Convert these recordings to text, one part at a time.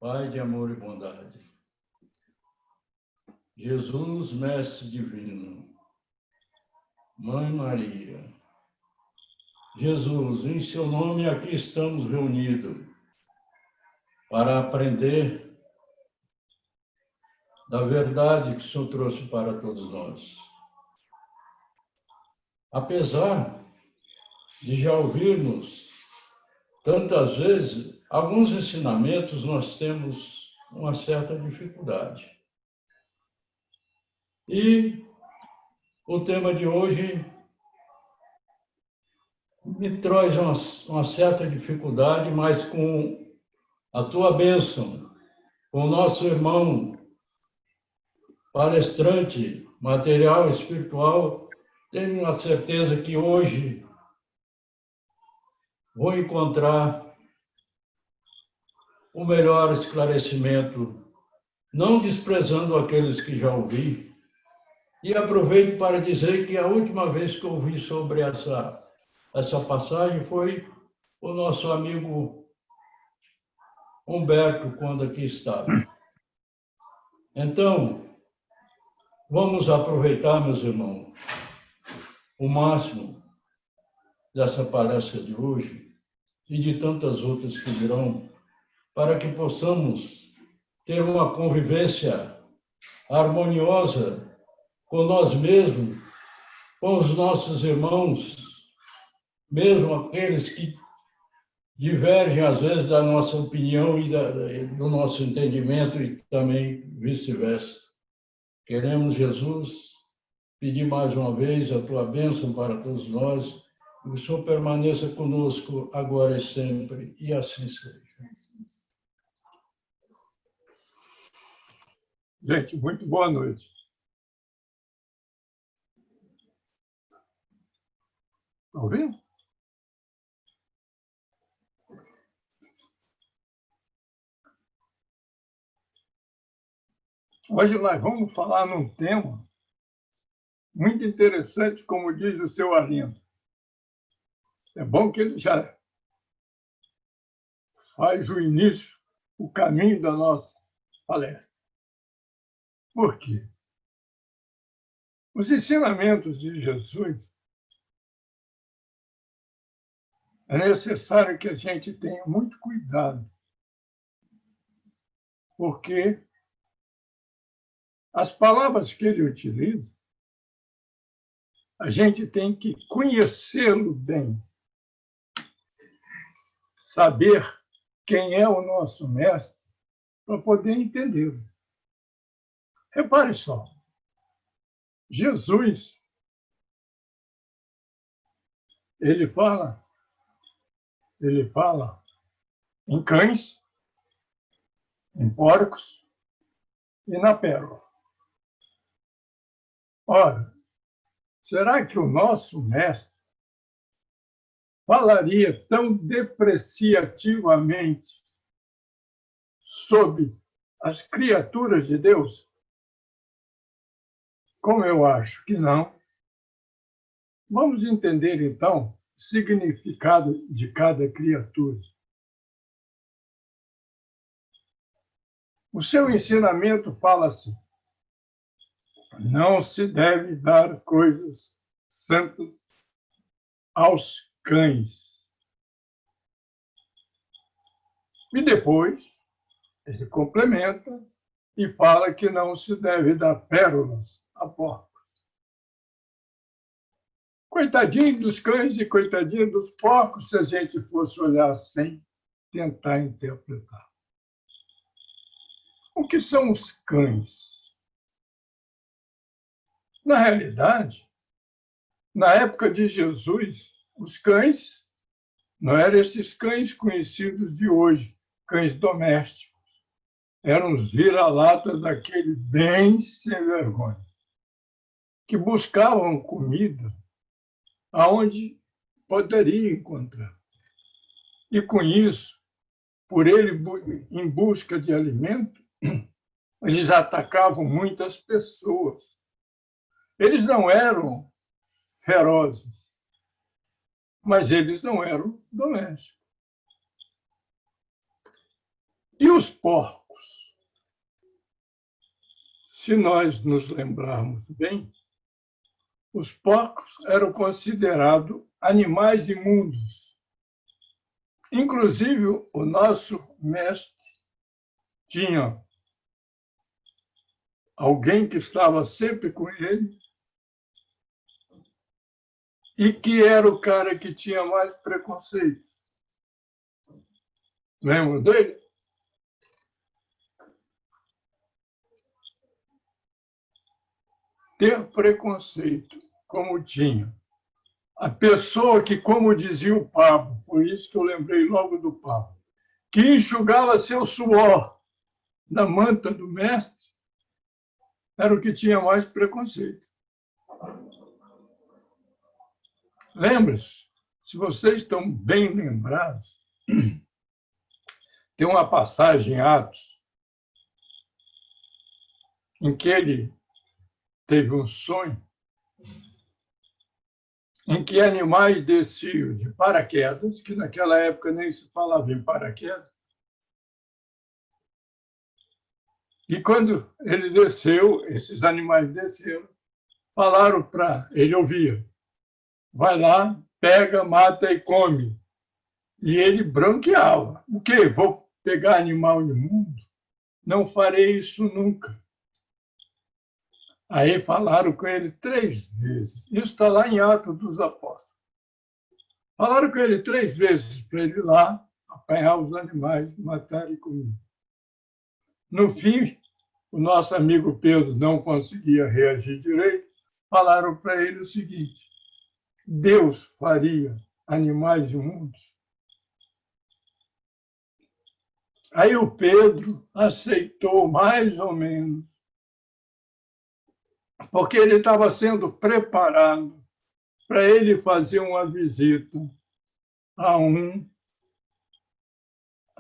Pai de amor e bondade, Jesus, Mestre Divino, Mãe Maria, Jesus, em seu nome aqui estamos reunidos para aprender da verdade que o Senhor trouxe para todos nós. Apesar de já ouvirmos tantas vezes, alguns ensinamentos nós temos uma certa dificuldade. E o tema de hoje me traz uma certa dificuldade, mas com a tua bênção, com o nosso irmão palestrante, material espiritual, tenho a certeza que hoje vou encontrar o melhor esclarecimento, não desprezando aqueles que já ouvi. E aproveito para dizer que a última vez que eu ouvi sobre essa passagem foi o nosso amigo Humberto, quando aqui estava. Então, vamos aproveitar, meus irmãos, o máximo dessa palestra de hoje e de tantas outras que virão, para que possamos ter uma convivência harmoniosa com nós mesmos, com os nossos irmãos, mesmo aqueles que divergem, às vezes, da nossa opinião e do nosso entendimento, e também vice-versa. Queremos, Jesus, pedir mais uma vez a tua bênção para todos nós, que o Senhor permaneça conosco agora e sempre, e assim seja. Gente, muito boa noite. Está ouvindo? Hoje nós vamos falar num tema muito interessante, como diz o seu Arlindo. É bom que ele já faz o início, o caminho da nossa palestra. Por quê? Os ensinamentos de Jesus, é necessário que a gente tenha muito cuidado, porque as palavras que ele utiliza, a gente tem que conhecê-lo bem, saber quem é o nosso mestre para poder entendê-lo. Repare só, Jesus, ele fala em cães, em porcos e na pérola. Ora, será que o nosso mestre falaria tão depreciativamente sobre as criaturas de Deus? Como eu acho que não. Vamos entender, então, o significado de cada criatura. O seu ensinamento fala assim: não se deve dar coisas santas aos cães. E depois, ele complementa e fala que não se deve dar pérolas a porcos. Coitadinho dos cães e coitadinho dos porcos, se a gente fosse olhar sem tentar interpretar. O que são os cães? Na realidade, na época de Jesus, os cães não eram esses cães conhecidos de hoje, cães domésticos. Eram os vira-latas daquele bem sem vergonha, que buscavam comida aonde poderia encontrar. E com isso, por ele em busca de alimento, eles atacavam muitas pessoas. Eles não eram ferozes, mas eles não eram domésticos. E os porcos? Se nós nos lembrarmos bem, os porcos eram considerados animais imundos. Inclusive, o nosso mestre tinha alguém que estava sempre com ele e que era o cara que tinha mais preconceito. Lembra dele? Ter preconceito, como tinha. A pessoa que, como dizia o Pablo, por isso que eu lembrei logo do Pablo, que enxugava seu suor na manta do mestre, era o que tinha mais preconceito. Lembra-se, se vocês estão bem lembrados, tem uma passagem em Atos em que ele teve um sonho em que animais desciam de paraquedas, que naquela época nem se falava em paraquedas. E quando ele desceu, esses animais desceram, falaram para ele, ouvia, vai lá, pega, mata e come. E ele branqueava. O quê? Vou pegar animal imundo? Não farei isso nunca. Aí falaram com ele 3 vezes. Isso está lá em Atos dos Apóstolos. Falaram com ele 3 vezes para ele ir lá apanhar os animais, matar e comer. No fim, o nosso amigo Pedro não conseguia reagir direito. Falaram para ele o seguinte: Deus faria animais imundos? Aí o Pedro aceitou mais ou menos, porque ele estava sendo preparado para ele fazer uma visita a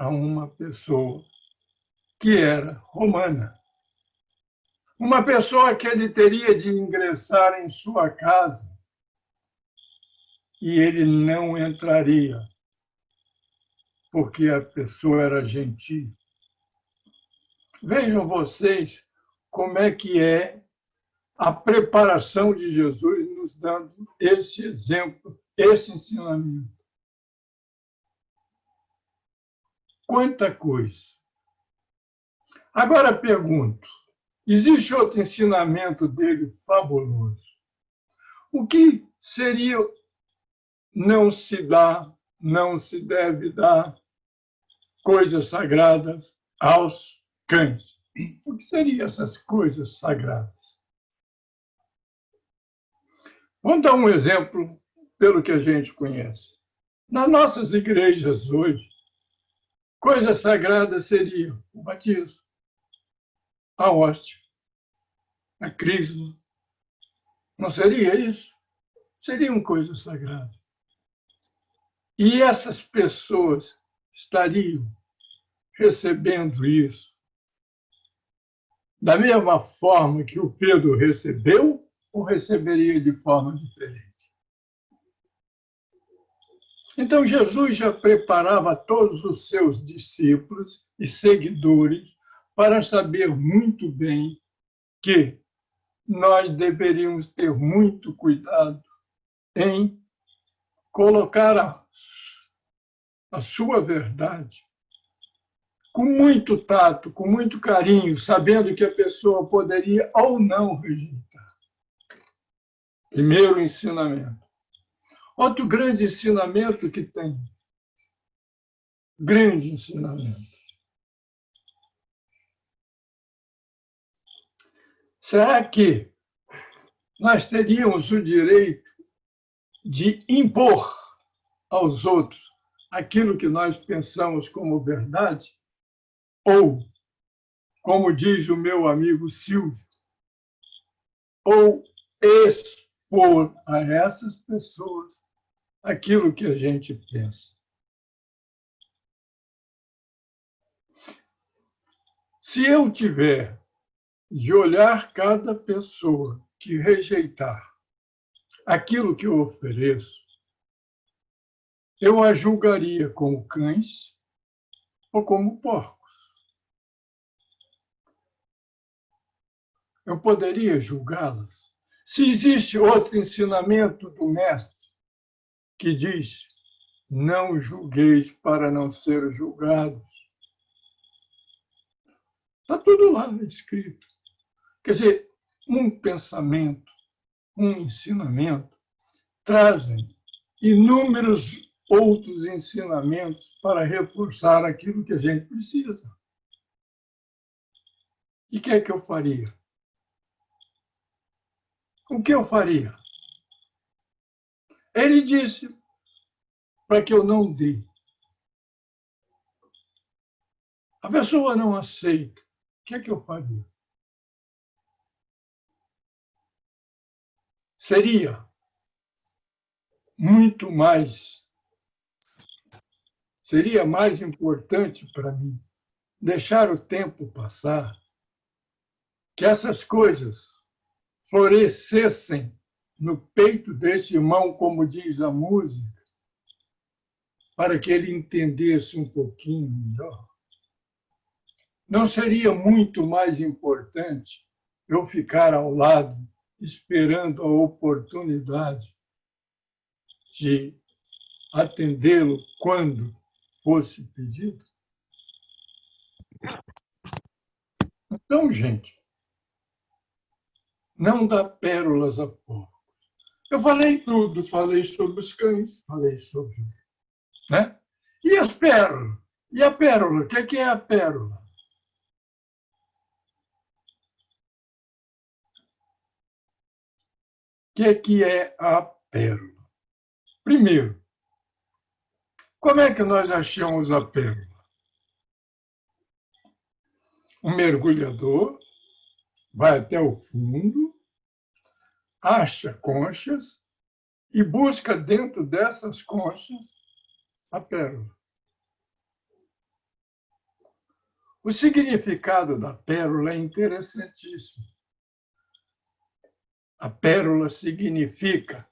uma pessoa que era romana. Uma pessoa que ele teria de ingressar em sua casa e ele não entraria, porque a pessoa era gentil. Vejam vocês como é que é a preparação de Jesus nos dando esse exemplo, esse ensinamento. Quanta coisa! Agora pergunto, existe outro ensinamento dele fabuloso. O que seria não se dá, não se deve dar coisas sagradas aos cães? O que seriam essas coisas sagradas? Vamos dar um exemplo pelo que a gente conhece. Nas nossas igrejas hoje, coisas sagradas seriam o batismo, a hóstia, a crisma. Não seria isso? Seriam coisas sagradas. E essas pessoas estariam recebendo isso da mesma forma que o Pedro recebeu ou receberia de forma diferente? Então, Jesus já preparava todos os seus discípulos e seguidores para saber muito bem que nós deveríamos ter muito cuidado em colocar a sua verdade com muito tato, com muito carinho, sabendo que a pessoa poderia ou não rejeitar. Primeiro ensinamento. Outro grande ensinamento que tem. Grande ensinamento. Será que nós teríamos o direito de impor aos outros aquilo que nós pensamos como verdade? Ou, como diz o meu amigo Silvio, ou expor a essas pessoas aquilo que a gente pensa? Se eu tiver de olhar cada pessoa que rejeitar aquilo que eu ofereço, eu a julgaria como cães ou como porcos. eu poderia julgá-las? Se existe outro ensinamento do Mestre que diz: não julgueis para não ser julgados. Está tudo lá escrito. Quer dizer, um pensamento, um ensinamento, trazem inúmeros outros ensinamentos para reforçar aquilo que a gente precisa. E o que é que eu faria? O que eu faria? Ele disse para que eu não dê. A pessoa não aceita. O que é que eu faria? Seria muito mais, seria mais importante para mim deixar o tempo passar, que essas coisas florescessem no peito deste irmão, como diz a música, para que ele entendesse um pouquinho melhor. Não seria muito mais importante eu ficar ao lado, esperando a oportunidade de atendê-lo quando fosse pedido? Então, gente, não dá pérolas a pouco. Eu falei tudo, falei sobre os cães, falei sobre... Né? E as pérolas? E a pérola? O que é a pérola? O que é a pérola? Primeiro, como é que nós achamos a pérola? Um mergulhador vai até o fundo, acha conchas e busca dentro dessas conchas a pérola. O significado da pérola é interessantíssimo. A pérola significa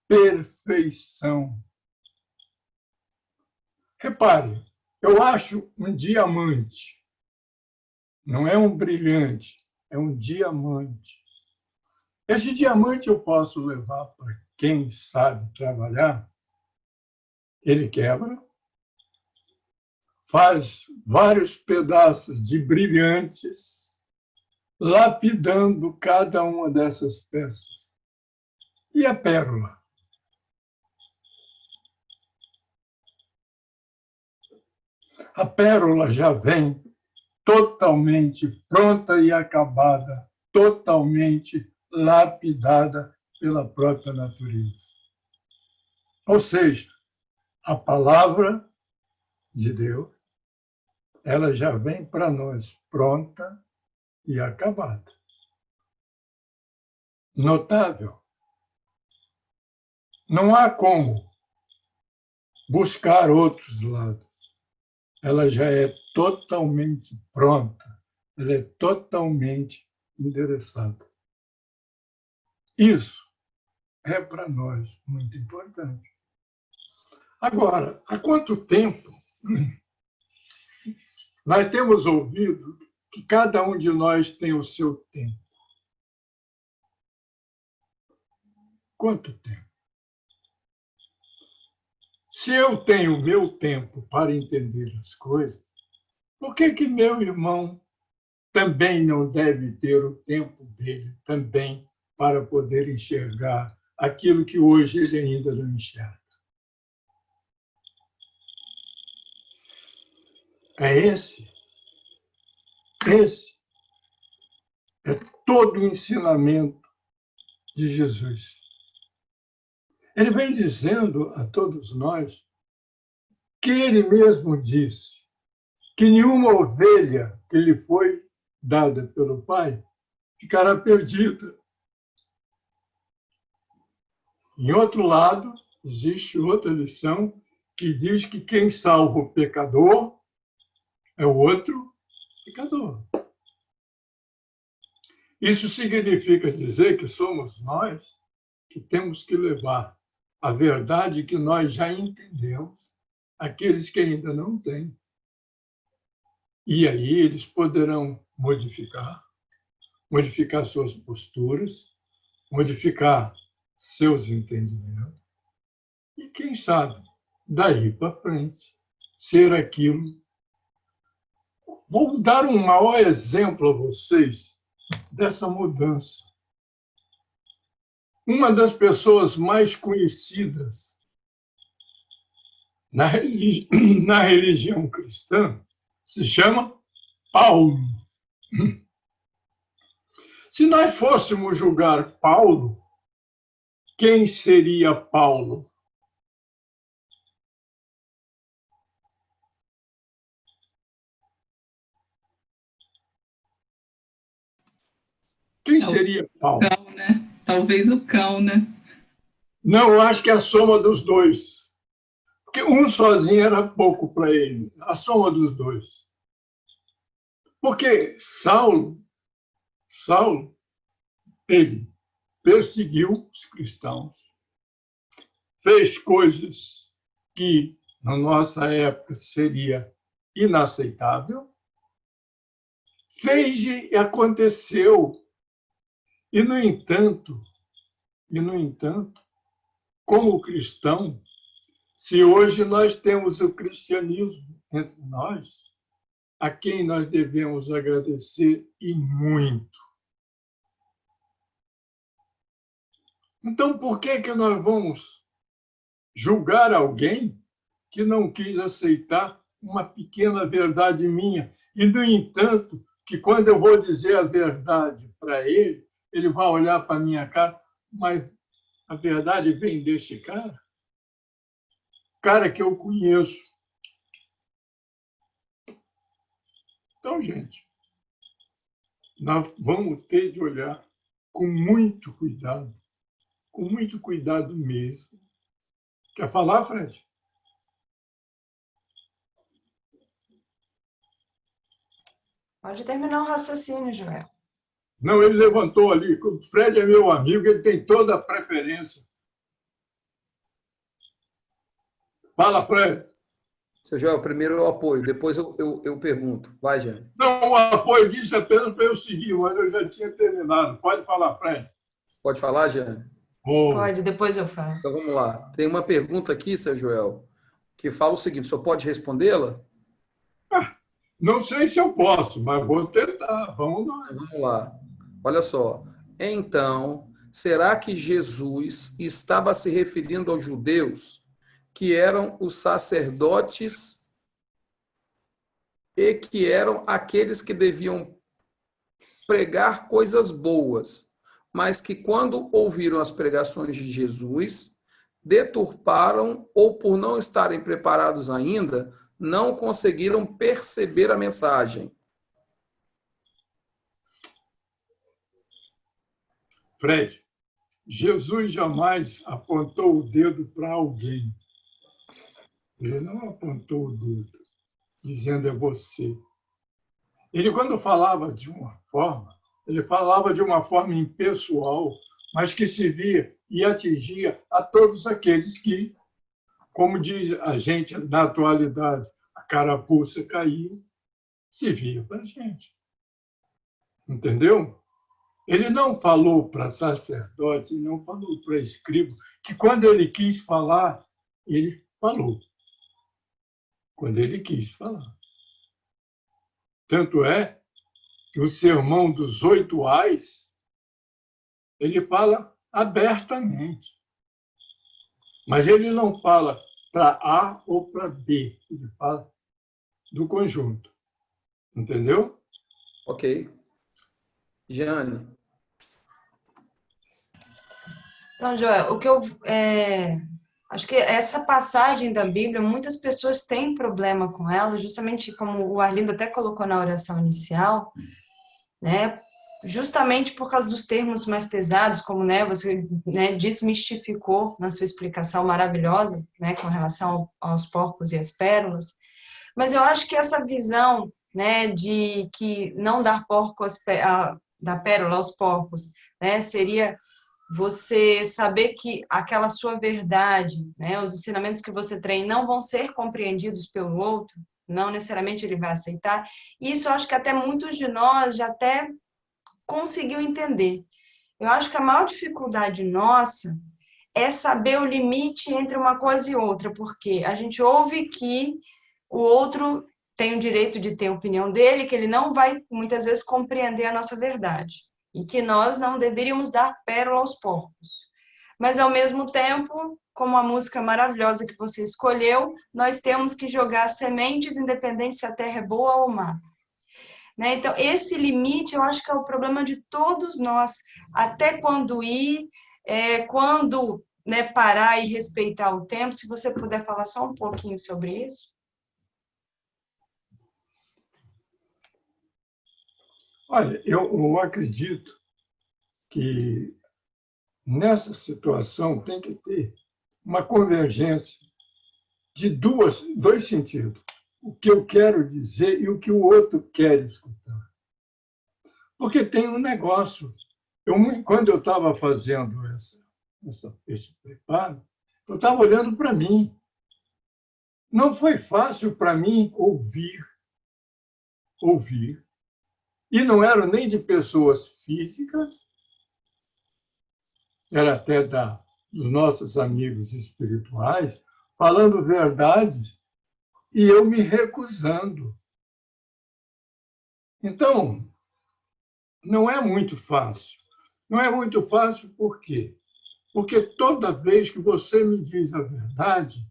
perfeição. Repare, eu acho um diamante. Não é um brilhante, é um diamante. Esse diamante eu posso levar para quem sabe trabalhar. Ele quebra, faz vários pedaços de brilhantes, lapidando cada uma dessas peças. E a pérola? A pérola já vem totalmente pronta e acabada, totalmente lapidada pela própria natureza. Ou seja, a palavra de Deus, ela já vem para nós pronta e acabada. Notável. Não há como buscar outros lados. Ela já é totalmente pronta, ela é totalmente endereçada. Isso é para nós muito importante. Agora, há quanto tempo nós temos ouvido que cada um de nós tem o seu tempo? Quanto tempo? Se eu tenho o meu tempo para entender as coisas, por que meu irmão também não deve ter o tempo dele também para poder enxergar aquilo que hoje ele ainda não enxerga? Esse é todo o ensinamento de Jesus. Ele vem dizendo a todos nós que ele mesmo disse que nenhuma ovelha que lhe foi dada pelo Pai ficará perdida. Em outro lado, existe outra lição que diz que quem salva o pecador é o outro pecador. Isso significa dizer que somos nós que temos que levar a verdade que nós já entendemos àqueles que ainda não têm. E aí eles poderão modificar, modificar suas posturas, modificar seus entendimentos e, quem sabe, daí para frente, ser aquilo. Vou dar um maior exemplo a vocês dessa mudança. Uma das pessoas mais conhecidas na religião cristã se chama Paulo. Se nós fôssemos julgar Paulo, quem seria Paulo? Quem seria Paulo? Cão, né? Talvez o cão, né? Não, eu acho que é a soma dos dois. Porque um sozinho era pouco para ele. A soma dos dois. Porque Saulo, ele perseguiu os cristãos, fez coisas que, na nossa época, seria inaceitável, fez e aconteceu. E, no entanto, como cristão, se hoje nós temos o cristianismo entre nós, a quem nós devemos agradecer e muito. Então, por que nós vamos julgar alguém que não quis aceitar uma pequena verdade minha? E, no entanto, que quando eu vou dizer a verdade para ele, ele vai olhar para a minha cara, mas a verdade vem deste cara que eu conheço. Então, gente, nós vamos ter de olhar com muito cuidado mesmo. Quer falar, Fred? Pode terminar o raciocínio, Joel. Não, ele levantou ali. O Fred é meu amigo, ele tem toda a preferência. Fala, Fred. Seu Joel, primeiro eu apoio, depois eu pergunto. Vai, Jane. Não, o apoio disso é apenas para eu seguir, mas eu já tinha terminado. Pode falar, Fred. Pode falar, Jane? Pode, depois eu falo. Então vamos lá. Tem uma pergunta aqui, seu Joel, que fala o seguinte: o senhor pode respondê-la? Não sei se eu posso, mas vou tentar. Vamos lá. Vamos lá. Olha só. Então, será que Jesus estava se referindo aos judeus, que eram os sacerdotes e que eram aqueles que deviam pregar coisas boas, mas que quando ouviram as pregações de Jesus, deturparam ou por não estarem preparados ainda, não conseguiram perceber a mensagem? Fred, Jesus jamais apontou o dedo para alguém. Ele não apontou o dedo, dizendo é você. Ele, quando falava de uma forma, ele falava de uma forma impessoal, mas que se via e atingia a todos aqueles que, como diz a gente na atualidade, a carapuça caiu, se via para a gente. Entendeu? Ele não falou para sacerdote, não falou para escriba, que quando ele quis falar, ele falou. Quando ele quis falar. Tanto é que o Sermão dos 8 Ais, ele fala abertamente. Mas ele não fala para A ou para B, ele fala do conjunto. Entendeu? Ok. Jeane. Então, Joel, o que eu acho que essa passagem da Bíblia, muitas pessoas têm problema com ela, justamente como o Arlindo até colocou na oração inicial, né? Justamente por causa dos termos mais pesados, como, né, você, né, desmistificou na sua explicação maravilhosa, né, com relação aos porcos e às pérolas. Mas eu acho que essa visão, né, de que não dar da pérola aos porcos, né, seria você saber que aquela sua verdade, né, os ensinamentos que você tem não vão ser compreendidos pelo outro, não necessariamente ele vai aceitar. E isso eu acho que até muitos de nós já até conseguiu entender. Eu acho que a maior dificuldade nossa é saber o limite entre uma coisa e outra, porque a gente ouve que o outro tem o direito de ter a opinião dele, que ele não vai, muitas vezes, compreender a nossa verdade, e que nós não deveríamos dar pérola aos porcos. Mas, ao mesmo tempo, como a música maravilhosa que você escolheu, nós temos que jogar sementes independente se a terra é boa ou má. Né? Então, esse limite, eu acho que é o problema de todos nós. Até quando ir, quando, né, parar e respeitar o tempo. Se você puder falar só um pouquinho sobre isso. Olha, eu acredito que nessa situação tem que ter uma convergência de dois sentidos. O que eu quero dizer e o que o outro quer escutar. Porque tem um negócio. Quando eu estava fazendo esse preparo, eu estava olhando para mim. Não foi fácil para mim ouvir. E não eram nem de pessoas físicas, era até dos nossos amigos espirituais, falando verdades, e eu me recusando. Então, não é muito fácil. Não é muito fácil por quê? Porque toda vez que você me diz a verdade,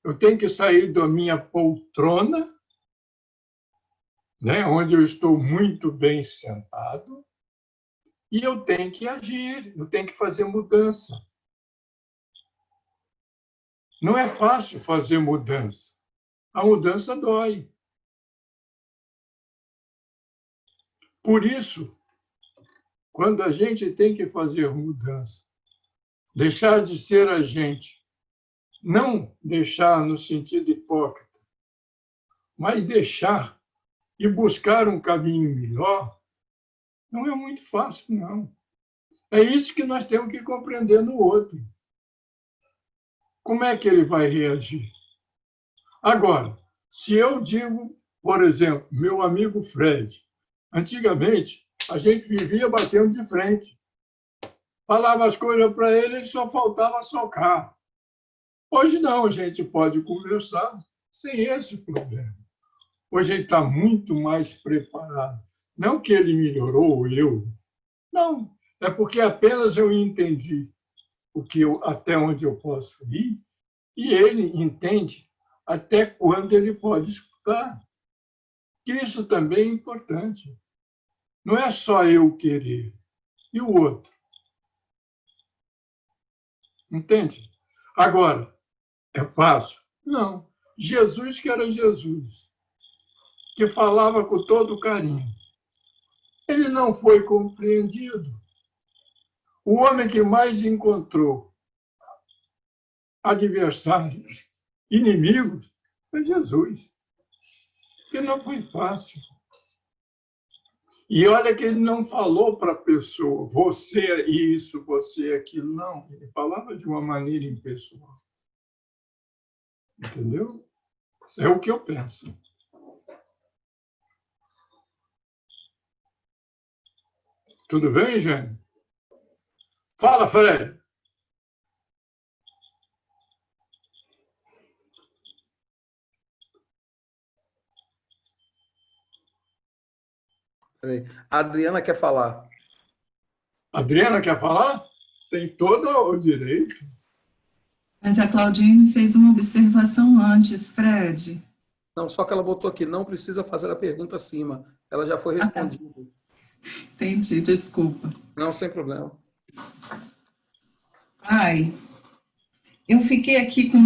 eu tenho que sair da minha poltrona, né, onde eu estou muito bem sentado, e eu tenho que agir, eu tenho que fazer mudança. Não é fácil fazer mudança. A mudança dói. Por isso, quando a gente tem que fazer mudança, deixar de ser a gente, não deixar no sentido hipócrita, mas deixar e buscar um caminho melhor, não é muito fácil, não. É isso que nós temos que compreender no outro. Como é que ele vai reagir? Agora, se eu digo, por exemplo, meu amigo Fred, antigamente a gente vivia batendo de frente. Falava as coisas para ele só faltava socar. Hoje não, a gente pode conversar sem esse problema. Hoje ele está muito mais preparado. Não que ele melhorou, eu. Não, é porque apenas eu entendi até onde eu posso ir, e ele entende até quando ele pode escutar. Que isso também é importante. Não é só eu querer, e o outro. Entende? Agora, é fácil? Não. Jesus, que era Jesus, que falava com todo carinho, ele não foi compreendido. O homem que mais encontrou adversários, inimigos, foi Jesus. Que não foi fácil. E olha que ele não falou para a pessoa, você é isso, você é aquilo. Não, ele falava de uma maneira impessoal. Entendeu? É o que eu penso. Tudo bem, Jane? Fala, Fred. Peraí. A Adriana quer falar. Adriana quer falar? Tem todo o direito. Mas a Claudine fez uma observação antes, Fred. Não, só que ela botou aqui, não precisa fazer a pergunta acima. Ela já foi respondida. Entendi, desculpa. Não, sem problema. Ai, eu fiquei aqui com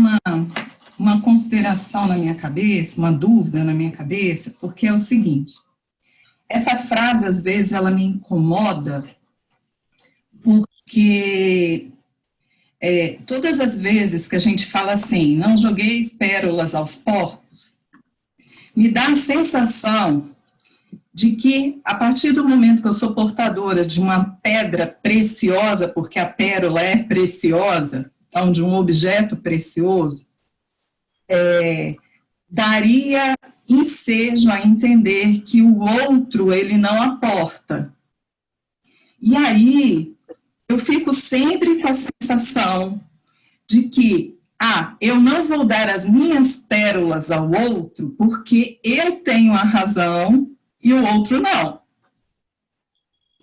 uma consideração na minha cabeça, uma dúvida na minha cabeça, porque é o seguinte, essa frase, às vezes, ela me incomoda, porque todas as vezes que a gente fala assim, não jogueis pérolas aos porcos, me dá a sensação de que, a partir do momento que eu sou portadora de uma pedra preciosa, porque a pérola é preciosa, então, de um objeto precioso, daria ensejo a entender que o outro, ele não aporta. E aí, eu fico sempre com a sensação de que, eu não vou dar as minhas pérolas ao outro porque eu tenho a razão e o outro não.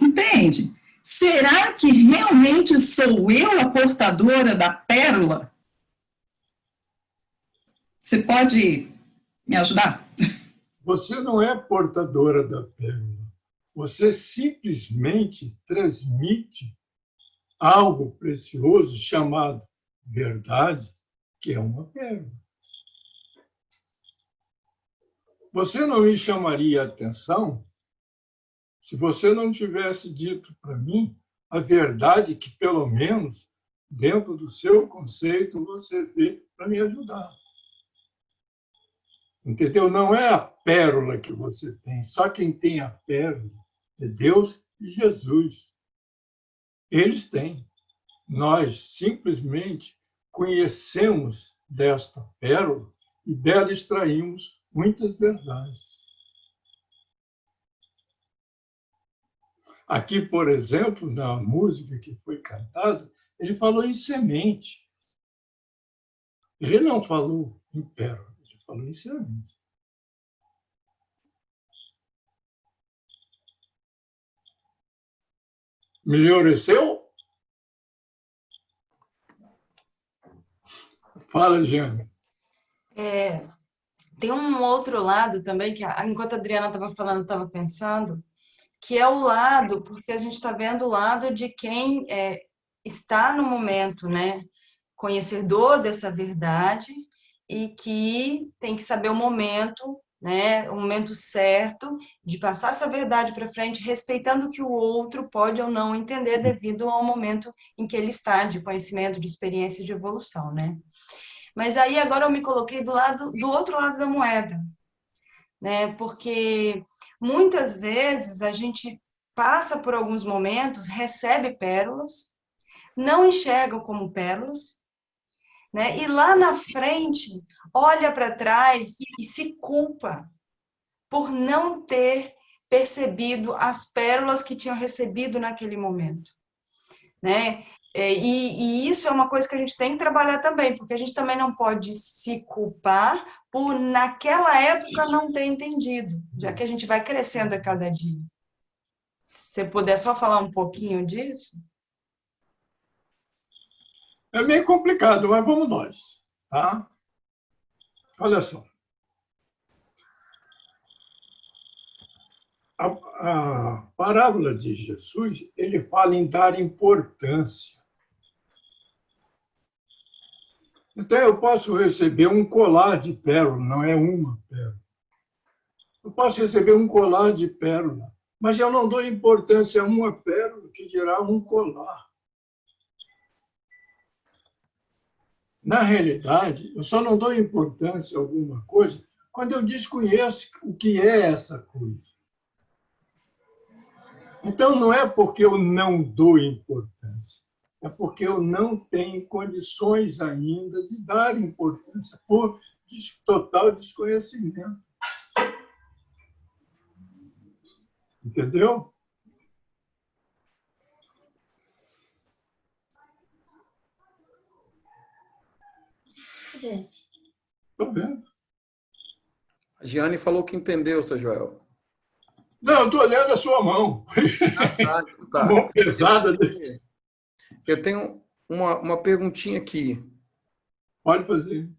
Entende? Será que realmente sou eu a portadora da pérola? Você pode me ajudar? Você não é portadora da pérola. Você simplesmente transmite algo precioso chamado verdade, que é uma pérola. Você não me chamaria a atenção se você não tivesse dito para mim a verdade que, pelo menos, dentro do seu conceito, você vê para me ajudar. Entendeu? Não é a pérola que você tem, só quem tem a pérola é Deus e Jesus. Eles têm. Nós simplesmente conhecemos desta pérola e dela extraímos muitas verdades. Aqui, por exemplo, na música que foi cantada, ele falou em semente. Ele não falou em pérola, ele falou em semente. Melhoreceu? Fala, Jeane. Tem um outro lado também, que enquanto a Adriana estava falando, eu estava pensando, que é o lado, porque a gente está vendo o lado de quem está no momento, né, conhecedor dessa verdade e que tem que saber o momento, né, o momento certo de passar essa verdade para frente, respeitando que o outro pode ou não entender devido ao momento em que ele está, de conhecimento, de experiência, de evolução, né? Mas aí agora eu me coloquei do outro lado da moeda, né? Porque muitas vezes a gente passa por alguns momentos, recebe pérolas, não enxerga como pérolas, né? E lá na frente olha para trás e se culpa por não ter percebido as pérolas que tinham recebido naquele momento, né? E isso é uma coisa que a gente tem que trabalhar também, porque a gente também não pode se culpar por, naquela época, não ter entendido, já que a gente vai crescendo a cada dia. Se você puder só falar um pouquinho disso? É meio complicado, mas vamos nós. Tá? Olha só. A parábola de Jesus, ele fala em dar importância. Então, eu posso receber um colar de pérola, não é uma pérola. Eu posso receber um colar de pérola, mas eu não dou importância a uma pérola, que dirá um colar. Na realidade, eu só não dou importância a alguma coisa quando eu desconheço o que é essa coisa. Então, não é porque eu não dou importância, é porque eu não tenho condições ainda de dar importância por total desconhecimento. Entendeu? Estou vendo. A Giane falou que entendeu, seu Joel. Não, estou olhando a sua mão. Então tá. A mão pesada desse. Eu tenho uma perguntinha aqui. Pode fazer.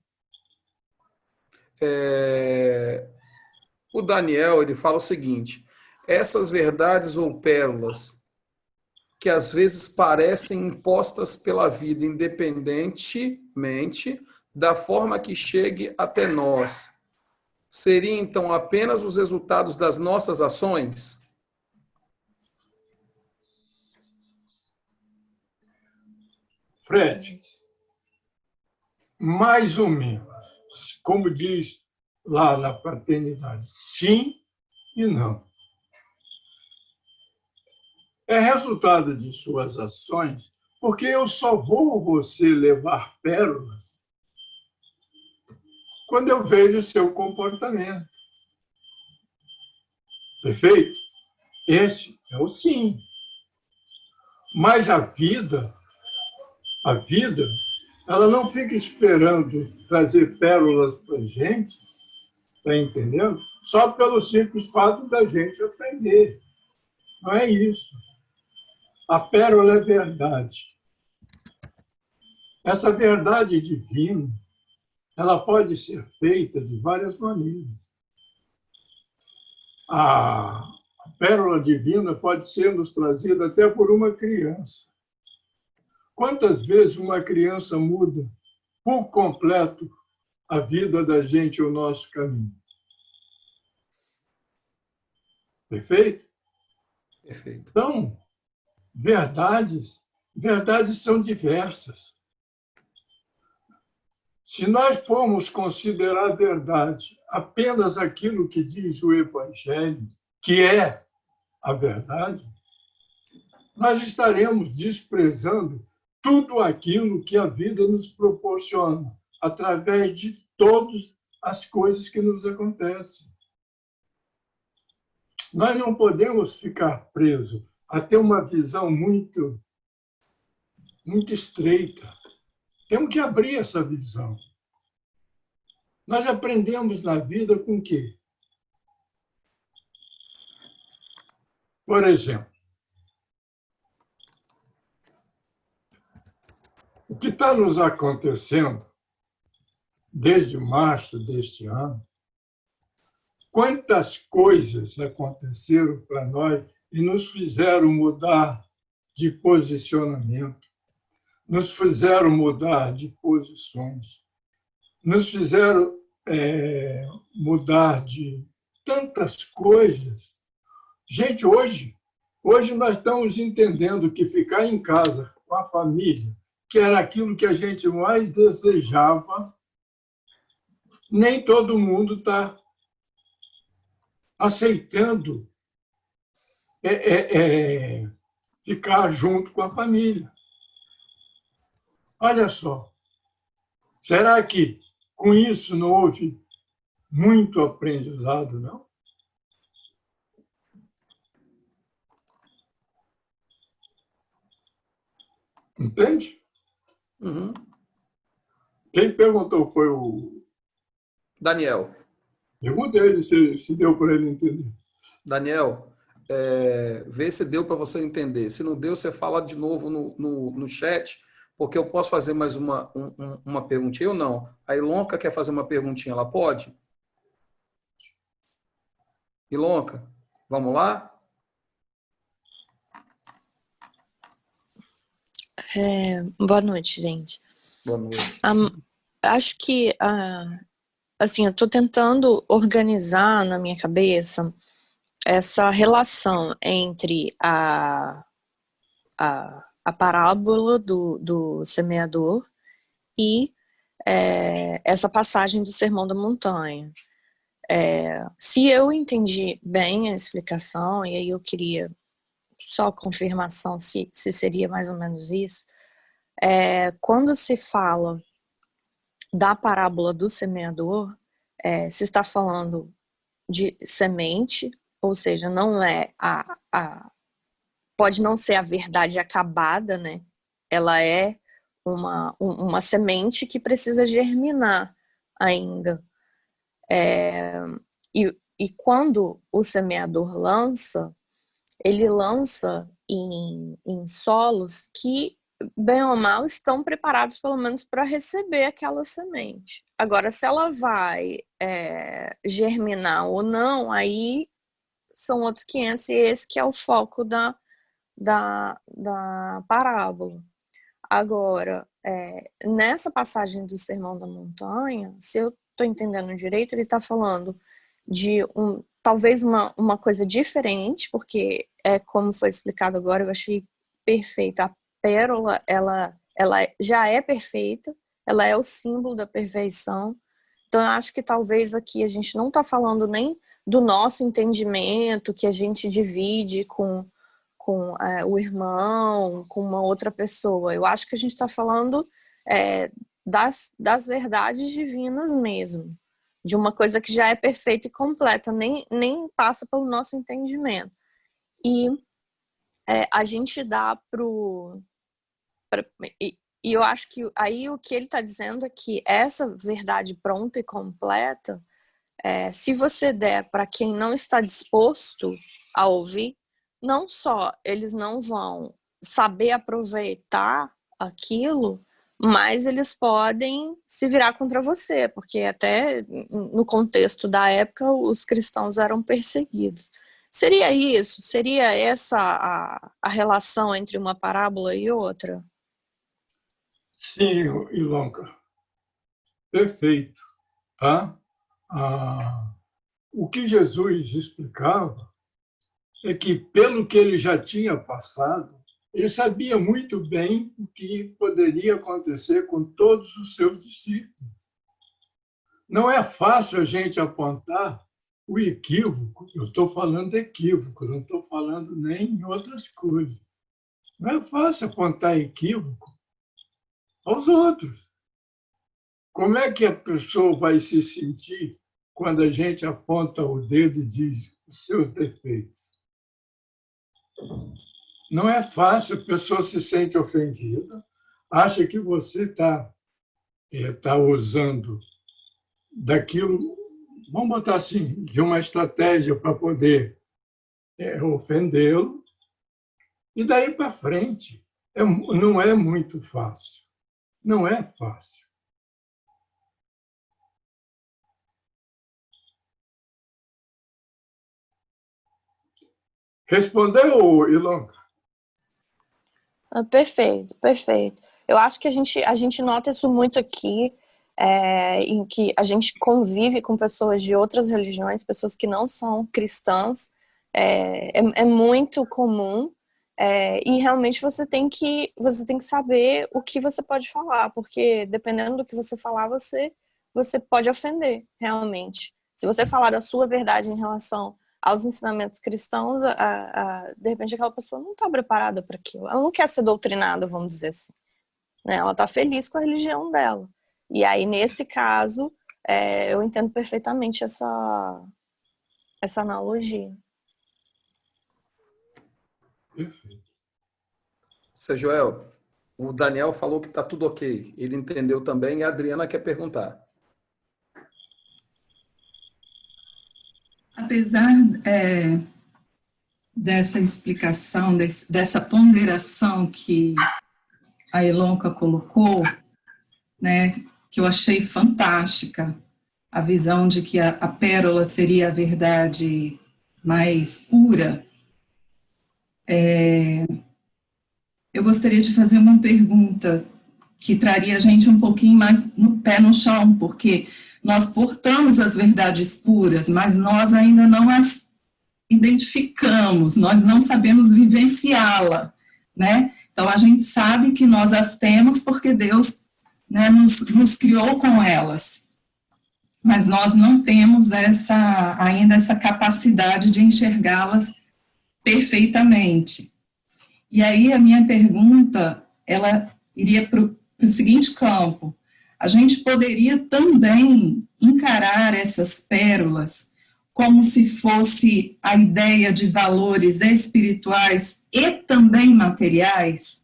O Daniel, ele fala o seguinte: essas verdades ou pérolas que às vezes parecem impostas pela vida, independentemente da forma que chegue até nós, seriam então apenas os resultados das nossas ações? Fred, mais ou menos, como diz lá na fraternidade, sim e não. É resultado de suas ações, porque eu só vou você levar pérolas quando eu vejo o seu comportamento. Perfeito? Esse é o sim. Mas a vida, ela não fica esperando trazer pérolas para a gente, está entendendo? Só pelo simples fato da gente aprender. Não é isso. A pérola é verdade. Essa verdade divina, ela pode ser feita de várias maneiras. A pérola divina pode ser nos trazida até por uma criança. Quantas vezes uma criança muda por completo a vida da gente, o nosso caminho? Perfeito? Perfeito. Então, verdades são diversas. Se nós formos considerar verdade apenas aquilo que diz o Evangelho, que é a verdade, nós estaremos desprezando tudo aquilo que a vida nos proporciona, através de todas as coisas que nos acontecem. Nós não podemos ficar presos a ter uma visão muito estreita. Temos que abrir essa visão. Nós aprendemos na vida com o quê? Por exemplo, o que está nos acontecendo desde março deste ano, quantas coisas aconteceram para nós e nos fizeram mudar de posicionamento, nos fizeram mudar de posições, nos fizeram mudar de tantas coisas. Gente, hoje nós estamos entendendo que ficar em casa com a família, que era aquilo que a gente mais desejava, nem todo mundo está aceitando ficar junto com a família. Olha só, será que com isso não houve muito aprendizado, não? Entende? Uhum. Quem perguntou foi o... Daniel. Pergunta a ele se deu para ele entender. Daniel, vê se deu para você entender. Se não deu, você fala de novo no chat, porque eu posso fazer mais uma perguntinha ou não? A Ilonka quer fazer uma perguntinha, ela pode? Ilonka, vamos lá? Boa noite, gente. Boa noite. Acho que, assim, eu estou tentando organizar na minha cabeça essa relação entre a parábola do semeador e essa passagem do Sermão da Montanha. Se eu entendi bem a explicação, e aí eu queria só confirmação se seria mais ou menos isso, quando se fala da parábola do semeador, se está falando de semente, ou seja, não pode não ser a verdade acabada, né? Ela é uma semente que precisa germinar ainda. E quando o semeador lança, ele lança em solos que, bem ou mal, estão preparados pelo menos para receber aquela semente. Agora, se ela vai germinar ou não, aí são outros 500, e esse que é o foco da parábola. Agora, nessa passagem do Sermão da Montanha, se eu estou entendendo direito, ele está falando de talvez uma coisa diferente, porque como foi explicado agora, eu achei perfeita. A pérola, ela já é perfeita, ela é o símbolo da perfeição. Então, eu acho que talvez aqui a gente não está falando nem do nosso entendimento, que a gente divide com o irmão, com uma outra pessoa. Eu acho que a gente está falando das verdades divinas mesmo, de uma coisa que já é perfeita e completa, nem passa pelo nosso entendimento. E a gente dá e eu acho que aí o que ele está dizendo é que essa verdade pronta e completa, se você der para quem não está disposto a ouvir, não só eles não vão saber aproveitar aquilo, mas eles podem se virar contra você, porque até no contexto da época os cristãos eram perseguidos. Seria isso? Seria essa a relação entre uma parábola e outra? Sim, Ilonka, perfeito. Tá? O que Jesus explicava é que, pelo que ele já tinha passado, ele sabia muito bem o que poderia acontecer com todos os seus discípulos. Não é fácil a gente apontar o equívoco. Eu estou falando de equívoco, não estou falando nem em outras coisas. Não é fácil apontar equívoco aos outros. Como é que a pessoa vai se sentir quando a gente aponta o dedo e diz os seus defeitos? Não é fácil, a pessoa se sente ofendida, acha que você está usando daquilo, vamos botar assim, de uma estratégia para poder ofendê-lo, e daí para frente. Não é muito fácil. Não é fácil. Respondeu, Ilonka? Perfeito, perfeito. Eu acho que a gente nota isso muito aqui, em que a gente convive com pessoas de outras religiões, pessoas que não são cristãs, é muito comum, e realmente você tem que saber o que você pode falar, porque dependendo do que você falar, você pode ofender, realmente. Se você falar da sua verdade em relação aos ensinamentos cristãos, de repente aquela pessoa não está preparada para aquilo. Ela não quer ser doutrinada, vamos dizer assim. Né? Ela está feliz com a religião dela. E aí, nesse caso, eu entendo perfeitamente essa analogia. Perfeito. Seu Joel, o Daniel falou que está tudo ok. Ele entendeu também e a Adriana quer perguntar. Apesar dessa explicação, dessa ponderação que a Ilonka colocou, né, que eu achei fantástica, a visão de que a pérola seria a verdade mais pura, eu gostaria de fazer uma pergunta que traria a gente um pouquinho mais no pé no chão, porque nós portamos as verdades puras, mas nós ainda não as identificamos, nós não sabemos vivenciá-la, né? Então, a gente sabe que nós as temos porque Deus, né, nos criou com elas, mas nós não temos ainda essa capacidade de enxergá-las perfeitamente. E aí, a minha pergunta, ela iria para o seguinte campo: a gente poderia também encarar essas pérolas como se fosse a ideia de valores espirituais e também materiais?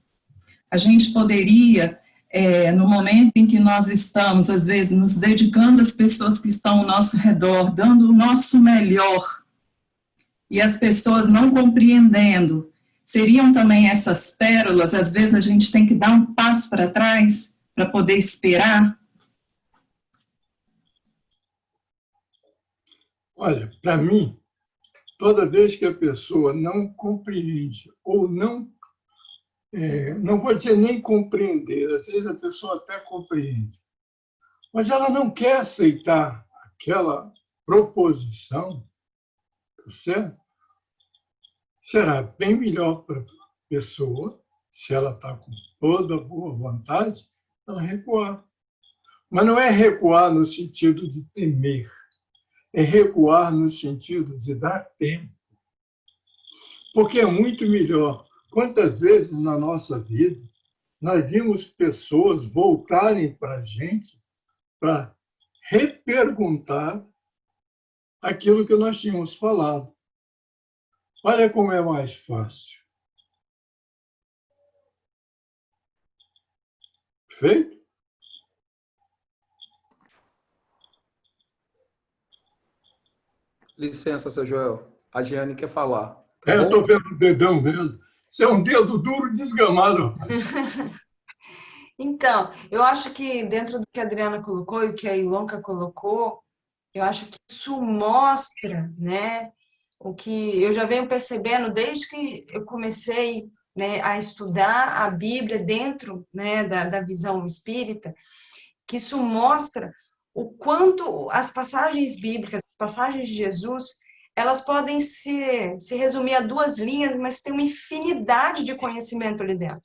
A gente poderia, no momento em que nós estamos, às vezes, nos dedicando às pessoas que estão ao nosso redor, dando o nosso melhor, e as pessoas não compreendendo, seriam também essas pérolas? Às vezes a gente tem que dar um passo para trás para poder esperar? Olha, para mim, toda vez que a pessoa não compreende, ou não vou dizer nem compreender, às vezes a pessoa até compreende, mas ela não quer aceitar aquela proposição, certo? Será bem melhor para a pessoa, se ela está com toda a boa vontade, ela recuar. Mas não é recuar no sentido de temer, é recuar no sentido de dar tempo. Porque é muito melhor. Quantas vezes na nossa vida nós vimos pessoas voltarem para a gente para reperguntar aquilo que nós tínhamos falado. Olha como é mais fácil. Perfeito? Licença, seu Joel. A Giane quer falar. Tá Eu estou bom? vendo o dedão mesmo. Isso é um dedo duro desgamado. Então, eu acho que dentro do que a Adriana colocou e o que a Ilonka colocou, eu acho que isso mostra, né, o que eu já venho percebendo desde que eu comecei, né, a estudar a Bíblia dentro, né, da visão espírita, que isso mostra o quanto as passagens bíblicas, as passagens de Jesus, elas podem se resumir a duas linhas, mas tem uma infinidade de conhecimento ali dentro.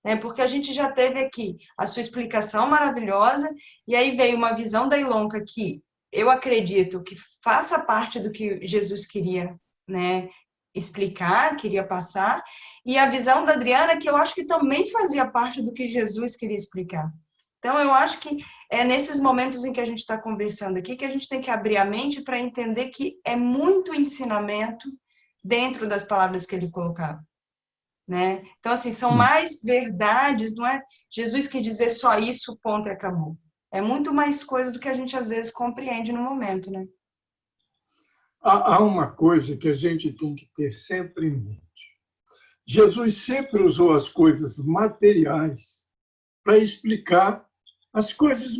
Né? Porque a gente já teve aqui a sua explicação maravilhosa, e aí veio uma visão da Ilonka que eu acredito que faça parte do que Jesus queria, né, explicar, queria passar, e a visão da Adriana que eu acho que também fazia parte do que Jesus queria explicar. Então, eu acho que é nesses momentos em que a gente está conversando aqui que a gente tem que abrir a mente para entender que é muito ensinamento dentro das palavras que ele colocava, né? Então, assim, são mais verdades, não é? Jesus quis dizer só isso, ponto e acabou. É muito mais coisa do que a gente às vezes compreende no momento, né? Há uma coisa que a gente tem que ter sempre em mente. Jesus sempre usou as coisas materiais para explicar as coisas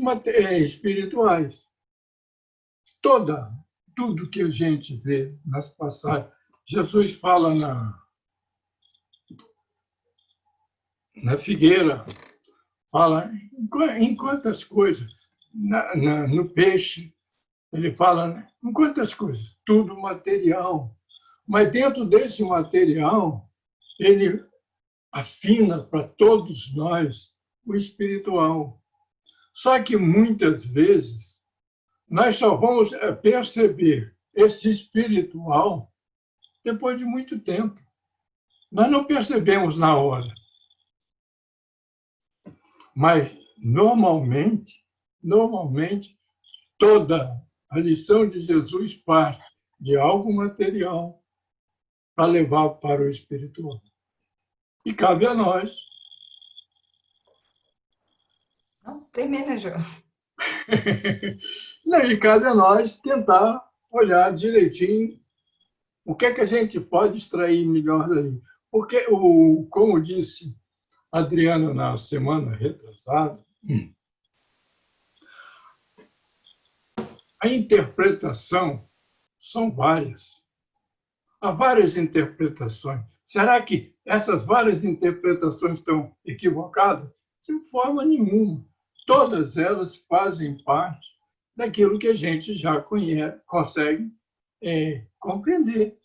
espirituais. Tudo que a gente vê nas passagens, Jesus fala na figueira, fala em quantas coisas, no peixe, ele fala em quantas coisas, tudo material. Mas dentro desse material, ele afina para todos nós o espiritual. Só que muitas vezes nós só vamos perceber esse espiritual depois de muito tempo. Nós não percebemos na hora. Mas, normalmente, toda a lição de Jesus parte de algo material para levar para o espiritual. E cabe a nós. Não, termina, João. E cabe a nós tentar olhar direitinho o que é que a gente pode extrair melhor daí. Porque, como disse Adriano na semana retrasada, a interpretação são várias. Há várias interpretações. Será que essas várias interpretações estão equivocadas? De forma nenhuma. Todas elas fazem parte daquilo que a gente já consegue compreender.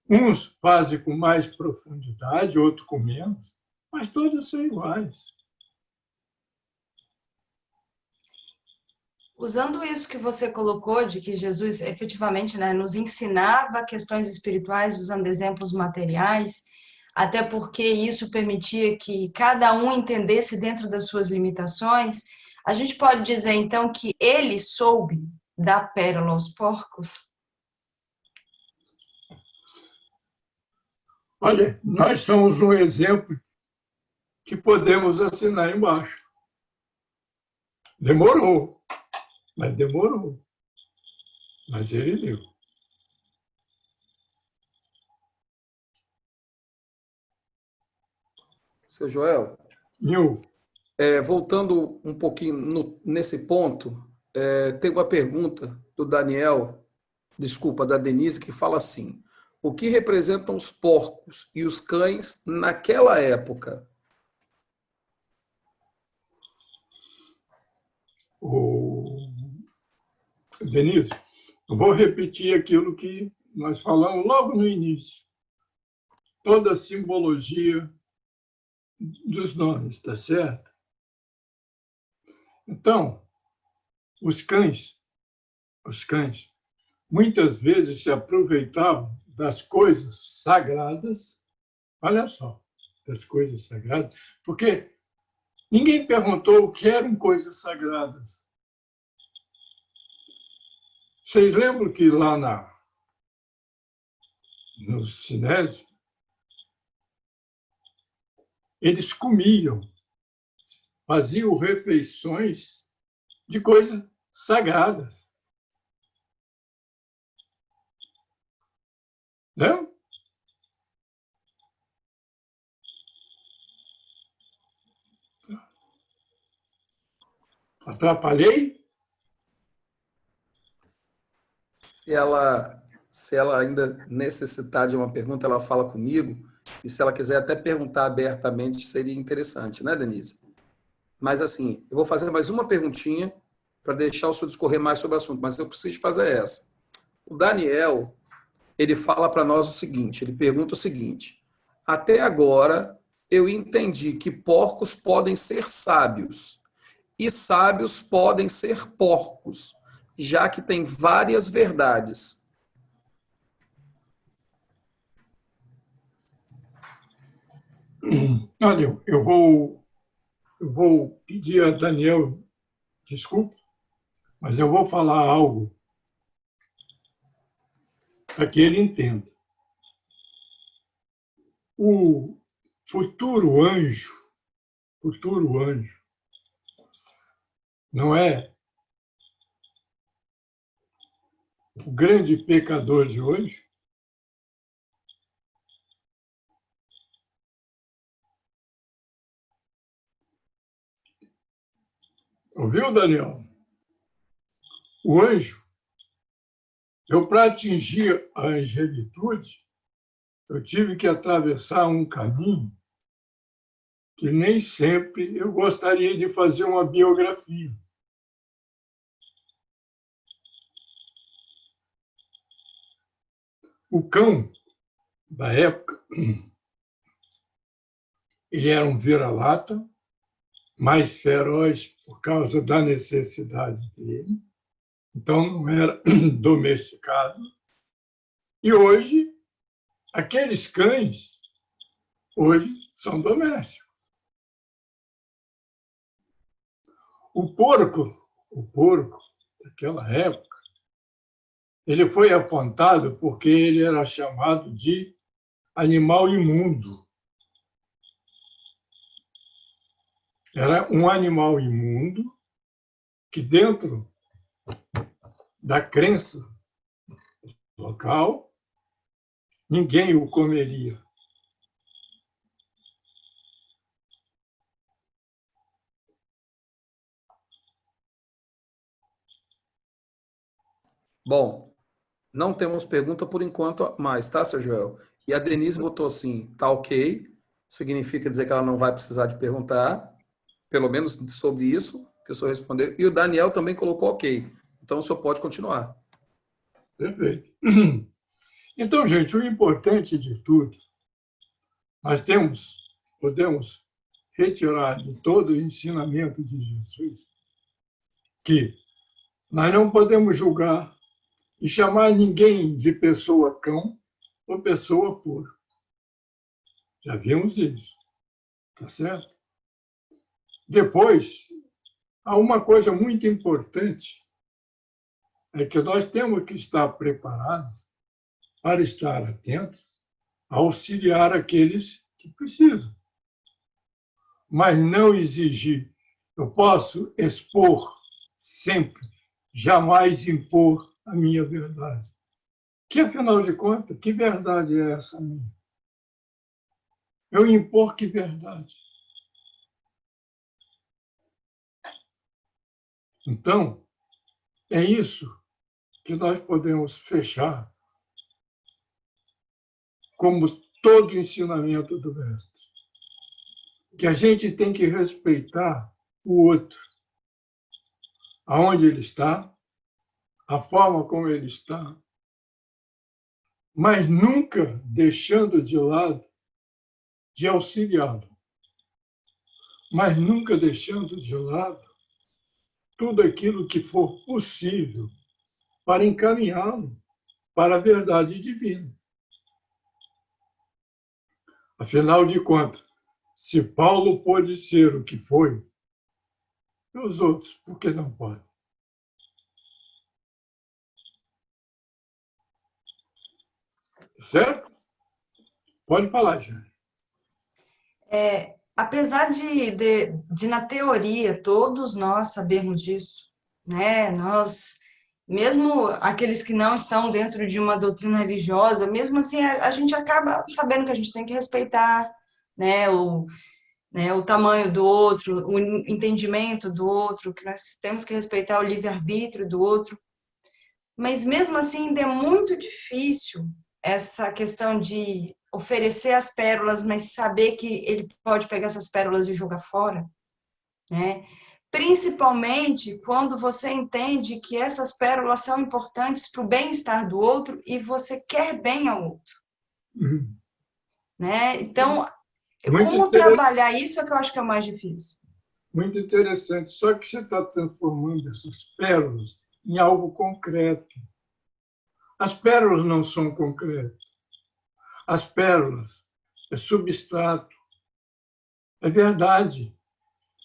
Uns fazem com mais profundidade, outros com menos, mas todas são iguais. Usando isso que você colocou, de que Jesus efetivamente, né, nos ensinava questões espirituais usando exemplos materiais, até porque isso permitia que cada um entendesse dentro das suas limitações, a gente pode dizer então que ele soube dar pérola aos porcos? Olha, nós somos um exemplo que podemos assinar embaixo. Demorou, mas demorou. Mas ele deu. Seu Joel, Nil, voltando um pouquinho nesse ponto, tem uma pergunta do Daniel, desculpa, da Denise, que fala assim: o que representam os porcos e os cães naquela época? Denise, eu vou repetir aquilo que nós falamos logo no início. Toda a simbologia dos nomes, tá certo? Então, os cães, muitas vezes se aproveitavam das coisas sagradas, olha só, das coisas sagradas, porque ninguém perguntou o que eram coisas sagradas. Vocês lembram que lá no Sinésio, eles comiam faziam refeições de coisas sagradas. Não? Atrapalhei? Se ela ainda necessitar de uma pergunta, ela fala comigo. E se ela quiser até perguntar abertamente, seria interessante, né, Denise? Mas, assim, eu vou fazer mais uma perguntinha para deixar o senhor discorrer mais sobre o assunto, mas eu preciso fazer essa. O Daniel, ele fala para nós o seguinte, ele pergunta o seguinte, até agora eu entendi que porcos podem ser sábios e sábios podem ser porcos, já que tem várias verdades. Olha, eu vou pedir a Daniel desculpa, mas eu vou falar algo para que ele entenda. O futuro anjo, não é o grande pecador de hoje? Ouviu, Daniel? O anjo, para atingir a angelitude, eu tive que atravessar um caminho que nem sempre eu gostaria de fazer uma biografia. O cão da época, ele era um vira-lata, mais feroz por causa da necessidade dele, então não era domesticado. E hoje, aqueles cães, hoje, são domésticos. O porco daquela época, ele foi apontado porque ele era chamado de animal imundo. Era um animal imundo que, dentro da crença local, ninguém o comeria. Bom, não temos pergunta por enquanto mais, tá, seu Joel? E a Denise botou assim, tá ok, significa dizer que ela não vai precisar de perguntar, pelo menos sobre isso, que o senhor respondeu. E o Daniel também colocou ok. Então o senhor pode continuar. Perfeito. Então, gente, o importante de tudo, nós podemos retirar de todo o ensinamento de Jesus que nós não podemos julgar e chamar ninguém de pessoa cão ou pessoa porco. Já vimos isso, tá certo? Depois, há uma coisa muito importante, é que nós temos que estar preparados para estar atentos, auxiliar aqueles que precisam, mas não exigir. Eu posso expor sempre, jamais impor a minha verdade. Que, afinal de contas, que verdade é essa minha? Eu impor que verdade? Então, é isso que nós podemos fechar como todo o ensinamento do Mestre. Que a gente tem que respeitar o outro, aonde ele está, a forma como ele está, mas nunca deixando de lado de auxiliá-lo, mas nunca deixando de lado tudo aquilo que for possível para encaminhá-lo para a verdade divina. Afinal de contas, se Paulo pôde ser o que foi, e os outros, por que não podem? Certo? Pode falar, Jane. apesar de na teoria, todos nós sabermos disso, né? Nós, mesmo aqueles que não estão dentro de uma doutrina religiosa, mesmo assim, a gente acaba sabendo que a gente tem que respeitar, né? O tamanho do outro, o entendimento do outro, que nós temos que respeitar o livre-arbítrio do outro. Mas mesmo assim, ainda é muito difícil essa questão de oferecer as pérolas, mas saber que ele pode pegar essas pérolas e jogar fora, né? Principalmente quando você entende que essas pérolas são importantes para o bem-estar do outro e você quer bem ao outro, né? Então, como trabalhar isso é que eu acho que é o mais difícil. Muito interessante. Só que você está transformando essas pérolas em algo concreto. As pérolas não são concretas. As pérolas é substrato. É verdade.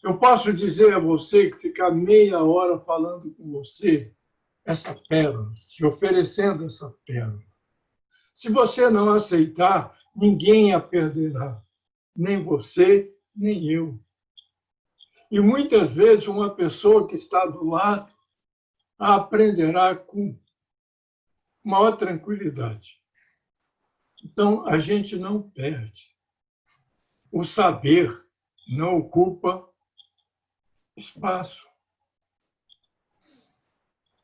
Eu posso dizer a você que ficar meia hora falando com você essa pérola, te oferecendo essa pérola. Se você não aceitar, ninguém a perderá. Nem você, nem eu. E muitas vezes uma pessoa que está do lado a aprenderá com maior tranquilidade. Então, a gente não perde. O saber não ocupa espaço.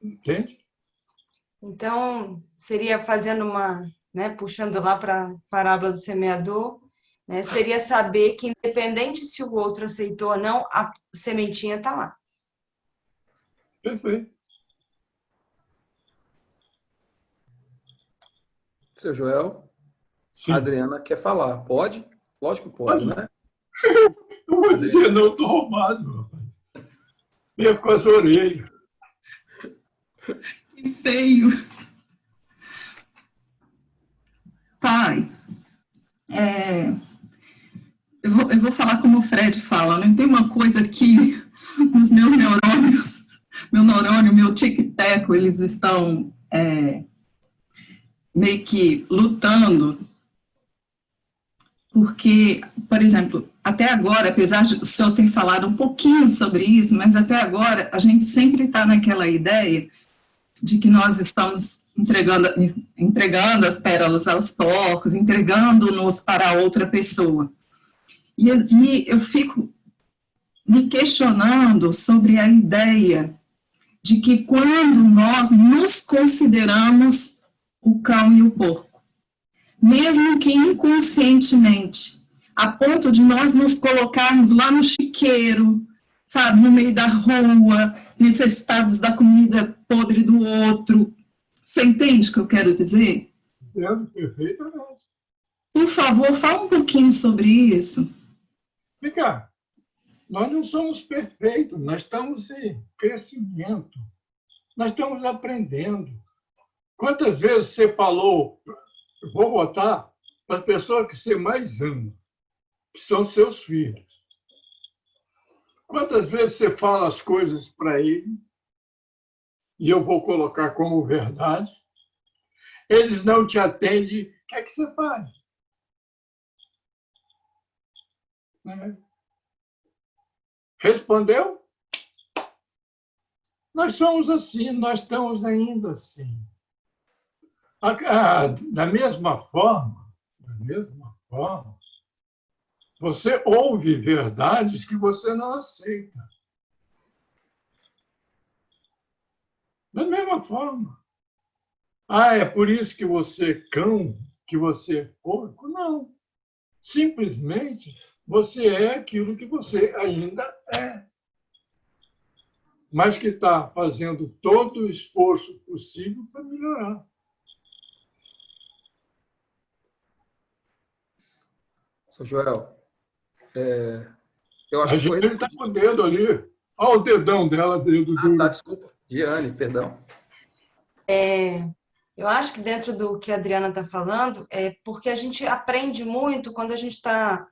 Entende? Então, seria fazendo uma, né, puxando lá para a parábola do semeador, né, seria saber que, independente se o outro aceitou ou não, a sementinha está lá. Perfeito. Seu Joel, Sim. a Adriana quer falar. Pode? Lógico que pode, né? Eu vou dizer, não, estou roubado. Perco as orelhas. Que feio. Pai, eu vou falar como o Fred fala, né? Tem uma coisa aqui nos meus neurônios, meu neurônio, meu tic-teco, eles estão meio que lutando, porque, por exemplo, até agora, apesar de o senhor ter falado um pouquinho sobre isso, mas até agora a gente sempre está naquela ideia de que nós estamos entregando as pérolas aos porcos, entregando-nos para outra pessoa. E eu fico me questionando sobre a ideia de que quando nós nos consideramos o cão e o porco, mesmo que inconscientemente, a ponto de nós nos colocarmos lá no chiqueiro, sabe, no meio da rua, necessitados da comida podre do outro. Você entende o que eu quero dizer? Entendo perfeitamente. Por favor, fala um pouquinho sobre isso. Vem cá. Nós não somos perfeitos, nós estamos em crescimento. Nós estamos aprendendo. Quantas vezes você falou, vou botar para as pessoas que você mais ama, que são seus filhos. Quantas vezes você fala as coisas para ele, e eu vou colocar como verdade, eles não te atendem, o que é que você faz? Respondeu? Nós somos assim, nós estamos ainda assim. Da mesma forma, você ouve verdades que você não aceita. Da mesma forma. É por isso que você é cão, que você é porco? Não. Simplesmente você é aquilo que você ainda é. Mas que está fazendo todo o esforço possível para melhorar. Seu Joel, eu acho A que foi... gente está com o dedo ali. Olha o dedão dela, dedo duro. tá, desculpa. Giane, perdão. Eu acho que dentro do que a Adriana está falando, é porque a gente aprende muito quando a gente está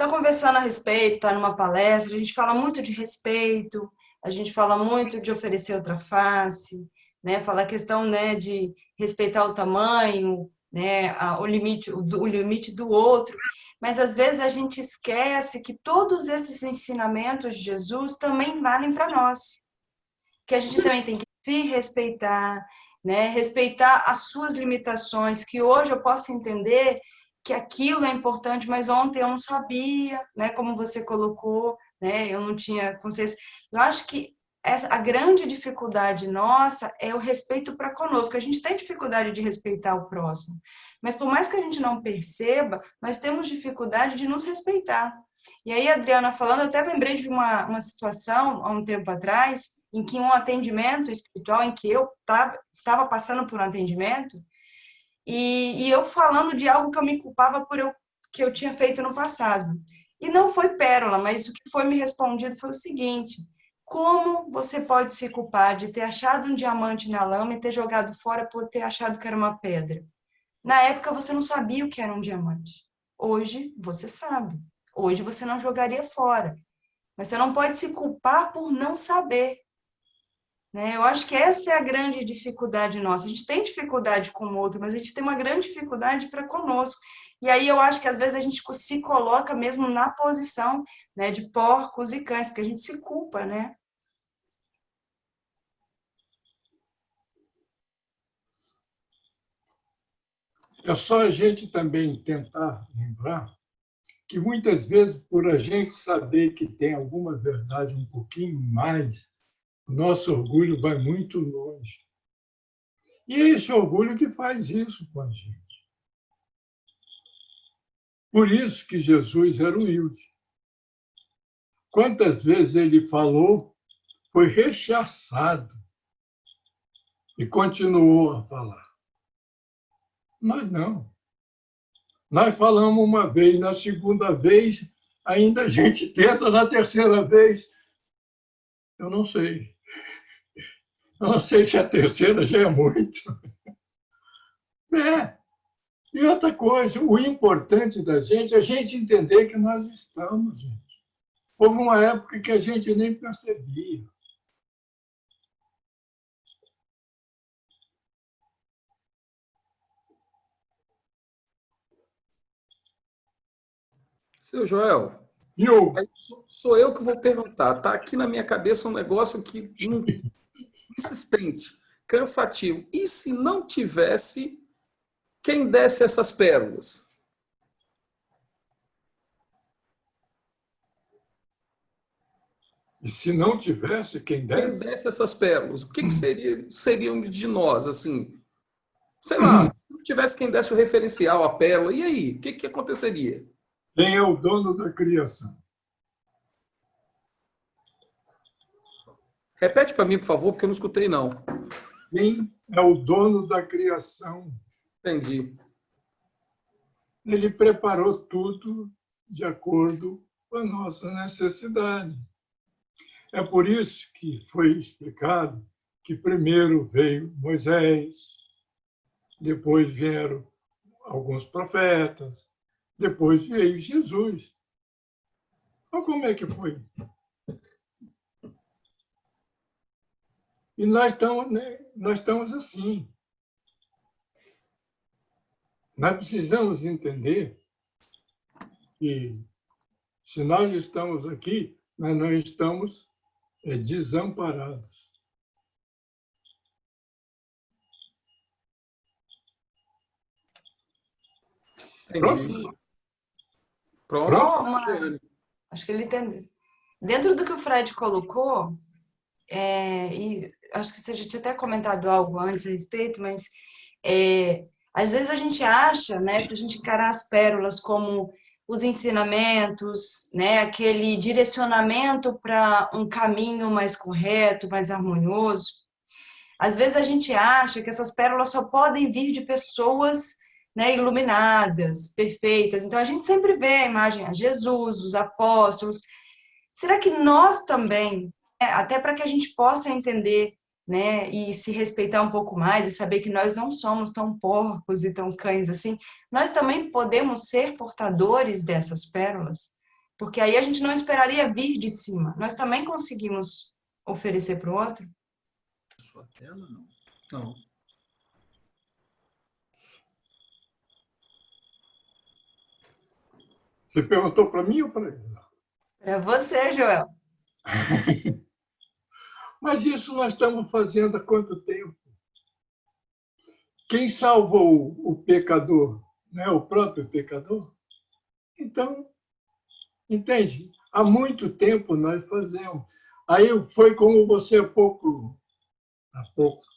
conversando a respeito, está numa palestra, a gente fala muito de respeito, a gente fala muito de oferecer outra face, né? Fala a questão, né, de respeitar o tamanho, né, o limite do outro. mas às vezes a gente esquece que todos esses ensinamentos de Jesus também valem para nós. Que a gente também tem que se respeitar, né? Respeitar as suas limitações, que hoje eu posso entender que aquilo é importante, mas ontem eu não sabia, né? Como você colocou, né? Eu não tinha consciência. Eu acho que a grande dificuldade nossa é o respeito para conosco. A gente tem dificuldade de respeitar o próximo, mas por mais que a gente não perceba, nós temos dificuldade de nos respeitar. E aí, Adriana falando, eu até lembrei de uma situação, há um tempo atrás, em que um atendimento espiritual, em que eu estava passando por um atendimento, e eu falando de algo que eu me culpava que eu tinha feito no passado. E não foi pérola, mas o que foi me respondido foi o seguinte: como você pode se culpar de ter achado um diamante na lama e ter jogado fora por ter achado que era uma pedra? Na época você não sabia o que era um diamante. Hoje você sabe. Hoje você não jogaria fora. Mas você não pode se culpar por não saber. Né? Eu acho que essa é a grande dificuldade nossa. A gente tem dificuldade com o outro, mas a gente tem uma grande dificuldade para conosco. E aí eu acho que às vezes a gente se coloca mesmo na posição, né, de porcos e cães, porque a gente se culpa, né? É só a gente também tentar lembrar que muitas vezes, por a gente saber que tem alguma verdade um pouquinho mais, o nosso orgulho vai muito longe. E é esse orgulho que faz isso com a gente. Por isso que Jesus era humilde. Quantas vezes ele falou, foi rechaçado e continuou a falar. Nós não. Nós falamos uma vez, na segunda vez, ainda a gente tenta, na terceira vez, eu não sei. Eu não sei se a terceira já é muito. É. E outra coisa, o importante da gente é a gente entender que nós estamos, gente. Houve uma época que a gente nem percebia. Seu Joel, E o aí sou eu que vou perguntar. Tá aqui na minha cabeça um negócio que insistente, cansativo. E se não tivesse quem desse essas pérolas? E se não tivesse quem Quem desse, desse essas pérolas? O que seriam de nós, assim? Sei lá, se não tivesse quem desse o referencial, a pérola, e aí? O que aconteceria? quem é o dono da criação? Repete para mim, por favor, porque eu não escutei, não. Quem é o dono da criação? Entendi. Ele preparou tudo de acordo com a nossa necessidade. É por isso que foi explicado que primeiro veio Moisés, depois vieram alguns profetas, depois veio Jesus. Olha como é que foi. E nós estamos assim. Nós precisamos entender que, se nós estamos aqui, nós não estamos desamparados. Entendi. E Pronto. só acho que ele entendeu. Dentro do que o Fred colocou, e acho que você já tinha até comentado algo antes a respeito, mas às vezes a gente acha, né, se a gente encarar as pérolas como os ensinamentos, né, aquele direcionamento para um caminho mais correto, mais harmonioso, às vezes a gente acha que essas pérolas só podem vir de pessoas, né, iluminadas, perfeitas. Então a gente sempre vê a imagem a Jesus, os apóstolos. Será que nós também, até para que a gente possa entender, né, e se respeitar um pouco mais e saber que nós não somos tão porcos e tão cães assim, nós também podemos ser portadores dessas pérolas? Porque aí a gente não esperaria vir de cima. Nós também conseguimos oferecer para o outro? Sua tela, não. Não. Você perguntou para mim ou para ele? Para você, Joel. Mas isso nós estamos fazendo há quanto tempo? Quem salvou o pecador? Não é o próprio pecador? Então, entende? Há muito tempo nós fazemos. Aí foi como você há pouco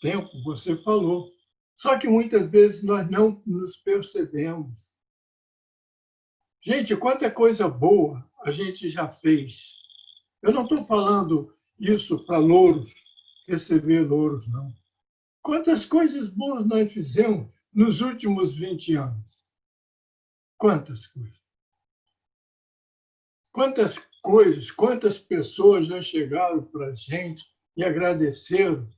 tempo você falou. Só que muitas vezes nós não nos percebemos. Gente, quanta coisa boa a gente já fez. Eu não estou falando isso para louros, receber louros, não. Quantas coisas boas nós fizemos nos últimos 20 anos? Quantas coisas? Quantas coisas, quantas pessoas já chegaram para a gente e agradeceram,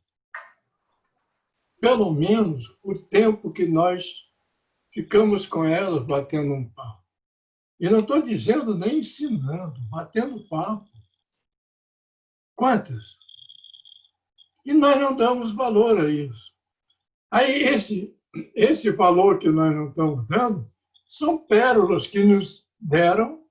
pelo menos, o tempo que nós ficamos com elas batendo um papo. E não estou dizendo nem ensinando, batendo papo. Quantas? E nós não damos valor a isso. Aí esse valor que nós não estamos dando são pérolas que nos deram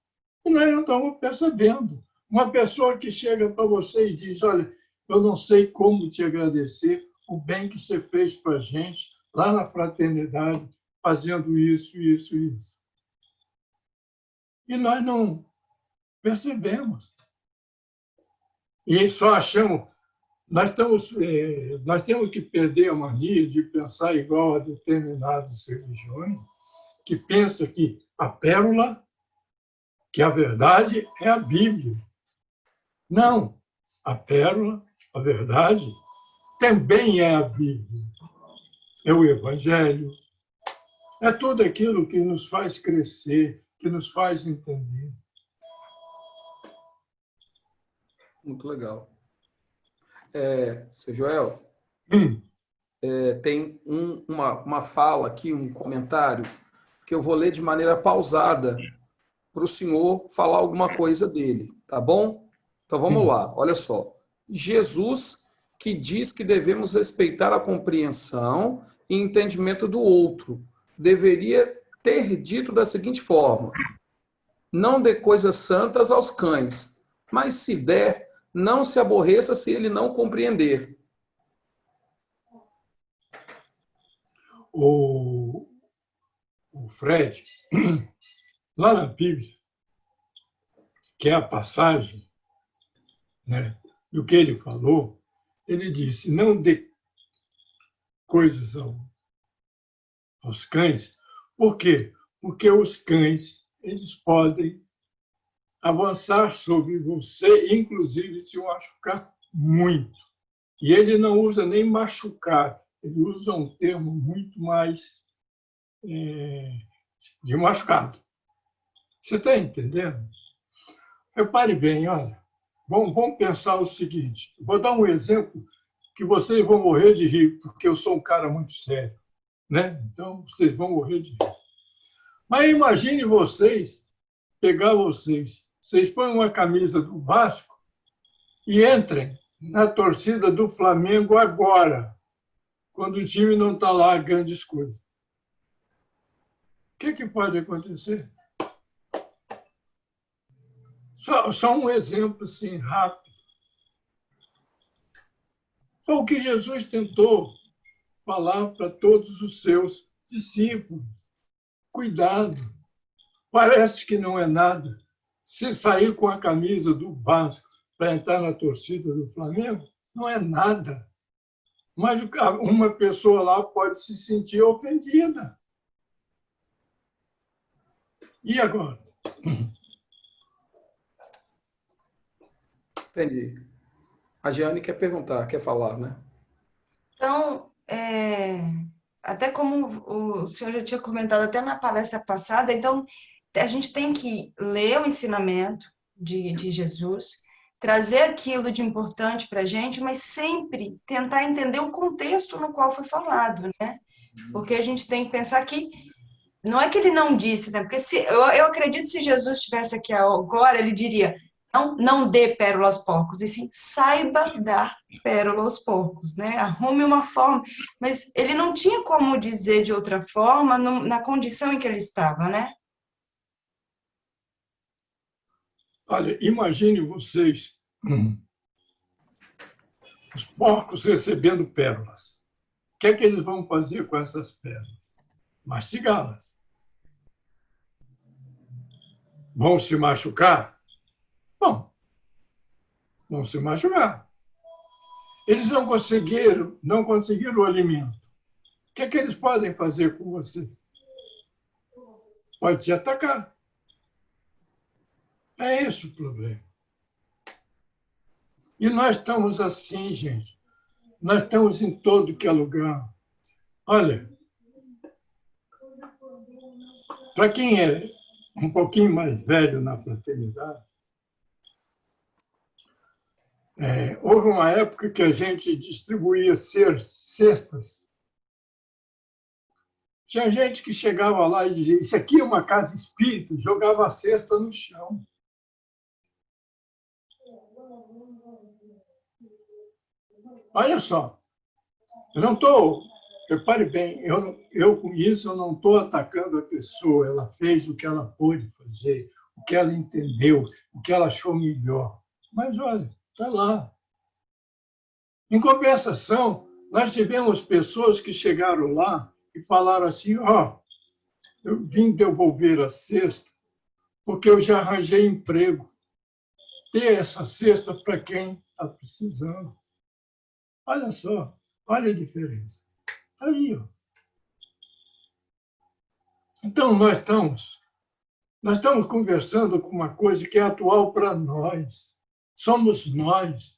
e nós não estamos percebendo. Uma pessoa que chega para você e diz, olha, eu não sei como te agradecer o bem que você fez para a gente lá na fraternidade, fazendo isso, isso, isso. E nós não percebemos. E só achamos, nós temos que perder a mania de pensar igual a determinadas religiões, que pensa que a pérola, que a verdade é a Bíblia. Não, a pérola, a verdade, também é a Bíblia. É o Evangelho, é tudo aquilo que nos faz crescer, que nos faz entender. Muito legal. Seu Joel, tem uma fala aqui, um comentário, que eu vou ler de maneira pausada para o senhor falar alguma coisa dele, tá bom? Então vamos lá, olha só. Jesus que diz que devemos respeitar a compreensão e entendimento do outro, deveria ter dito da seguinte forma: não dê coisas santas aos cães, mas se der, não se aborreça se ele não compreender. O Fred, lá na Bíblia, que é a passagem, né, do que ele falou, ele disse, não dê coisas aos cães. Por quê? Porque os cães, eles podem avançar sobre você, inclusive te machucar muito. E ele não usa nem machucar, ele usa um termo muito mais de machucado. Você está entendendo? Repare bem, olha, vamos pensar o seguinte, vou dar um exemplo que vocês vão morrer de rir, porque eu sou um cara muito sério, né? Então, vocês vão morrer de rir. Mas imagine vocês põem uma camisa do Vasco e entrem na torcida do Flamengo agora, quando o time não está lá grandes coisas. O que pode acontecer? Só um exemplo assim, rápido. Foi o que Jesus tentou falar para todos os seus discípulos. Cuidado, parece que não é nada. Se sair com a camisa do Vasco para entrar na torcida do Flamengo, não é nada. Mas uma pessoa lá pode se sentir ofendida. E agora? Entendi. A Jeane quer perguntar, quer falar, né? Então, até como o senhor já tinha comentado até na palestra passada, então a gente tem que ler o ensinamento de Jesus, trazer aquilo de importante para a gente, mas sempre tentar entender o contexto no qual foi falado, né? Porque a gente tem que pensar que não é que ele não disse, né? Porque eu acredito que se Jesus estivesse aqui agora, ele diria, não dê pérola aos porcos, e sim, saiba dar pérola aos porcos, né? Arrume uma forma. Mas ele não tinha como dizer de outra forma na condição em que ele estava, né? Olha, imagine vocês, os porcos recebendo pérolas. O que é que eles vão fazer com essas pérolas? Mastigá-las. Vão se machucar? Bom, vão se machucar. Eles não conseguiram o alimento. O que é que eles podem fazer com você? Pode te atacar. É esse o problema. E nós estamos assim, gente. Nós estamos em todo que é lugar. Olha, para quem é um pouquinho mais velho na fraternidade, houve uma época que a gente distribuía cestas. Tinha gente que chegava lá e dizia, isso aqui é uma casa espírita, jogava a cesta no chão. Olha só, eu não estou, repare bem, eu com isso eu não estou atacando a pessoa, ela fez o que ela pôde fazer, o que ela entendeu, o que ela achou melhor. Mas olha, está lá. Em compensação, nós tivemos pessoas que chegaram lá e falaram assim, eu vim devolver a cesta porque eu já arranjei emprego. Dê essa cesta para quem está precisando. Olha só, olha a diferença. Está aí, ó. Então, nós estamos conversando com uma coisa que é atual para nós. Somos nós.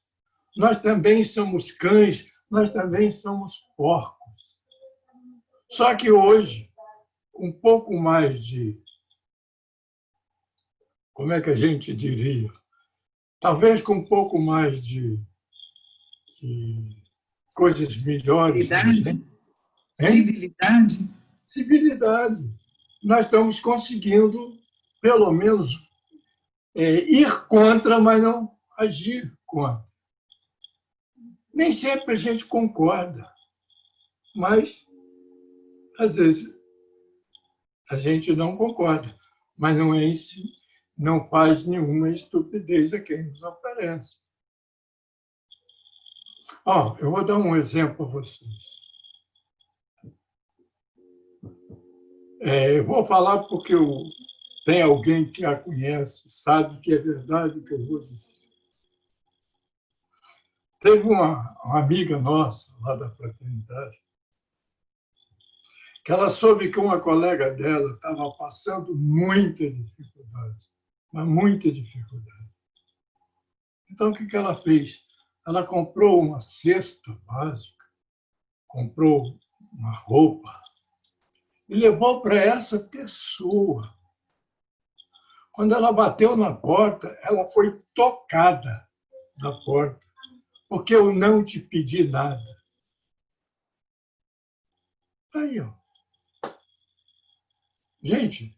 Nós também somos cães, nós também somos porcos. Só que hoje, com um pouco mais de... Como é que a gente diria? Talvez com um pouco mais de coisas melhores. Civilidade? Civilidade. Nós estamos conseguindo, pelo menos, ir contra, mas não agir contra. Nem sempre a gente concorda, mas, às vezes, a gente não concorda. Mas não é isso, não faz nenhuma estupidez a quem nos oferece. Eu vou dar um exemplo a vocês. Eu vou falar porque tem alguém que a conhece, sabe que é verdade o que eu vou dizer. Teve uma amiga nossa, lá da fraternidade, que ela soube que uma colega dela estava passando muita dificuldade, mas muita dificuldade. Então, o que ela fez? Ela comprou uma cesta básica, comprou uma roupa e levou para essa pessoa. Quando ela bateu na porta, ela foi tocada da porta, porque eu não te pedi nada. Aí, ó. Gente,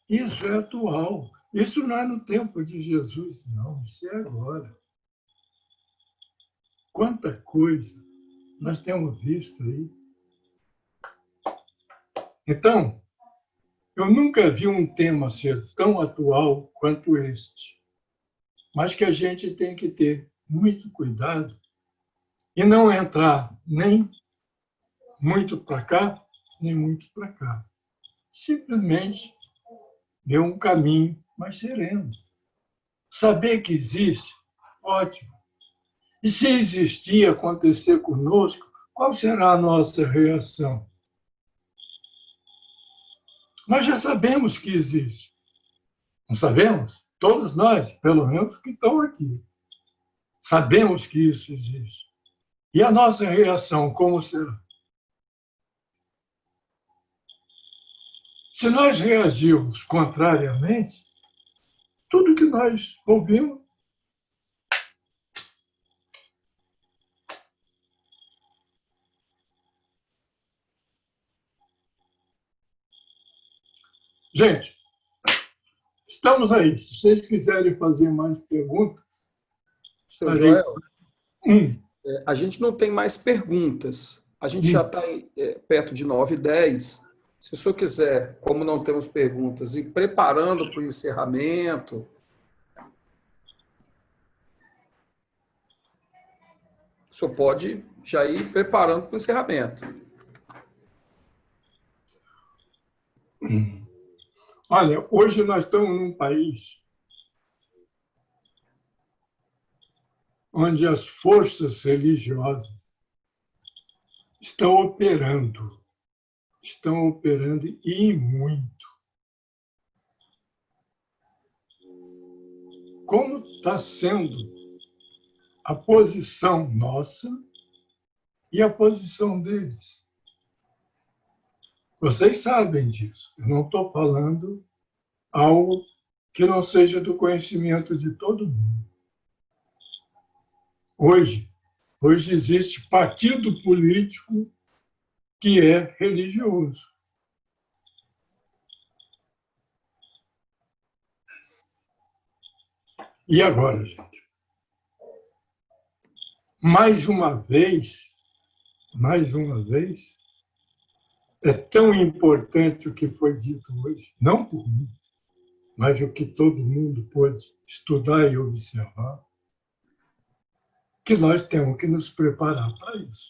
isso é atual. Isso não é no tempo de Jesus, não. Isso é agora. Quanta coisa nós temos visto aí. Então, eu nunca vi um tema ser tão atual quanto este, mas que a gente tem que ter muito cuidado e não entrar nem muito para cá, nem muito para cá. Simplesmente ver um caminho mais sereno. Saber que existe, ótimo. E se existir e acontecer conosco, qual será a nossa reação? Nós já sabemos que existe. Não sabemos? Todos nós, pelo menos que estão aqui. Sabemos que isso existe. E a nossa reação, como será? Se nós reagirmos contrariamente, tudo que nós ouvimos gente, estamos aí. Se vocês quiserem fazer mais perguntas... Seu Joel, a gente não tem mais perguntas. A gente já está perto de 9h10. Se o senhor quiser, como não temos perguntas, ir preparando para o encerramento, O senhor pode já ir preparando para o encerramento. Olha, hoje nós estamos num país onde as forças religiosas estão operando e muito. Como está sendo a posição nossa e a posição deles? Vocês sabem disso. Eu não estou falando algo que não seja do conhecimento de todo mundo. Hoje existe partido político que é religioso. E agora, gente? Mais uma vez, é tão importante o que foi dito hoje, não por mim, mas o que todo mundo pôde estudar e observar, que nós temos que nos preparar para isso.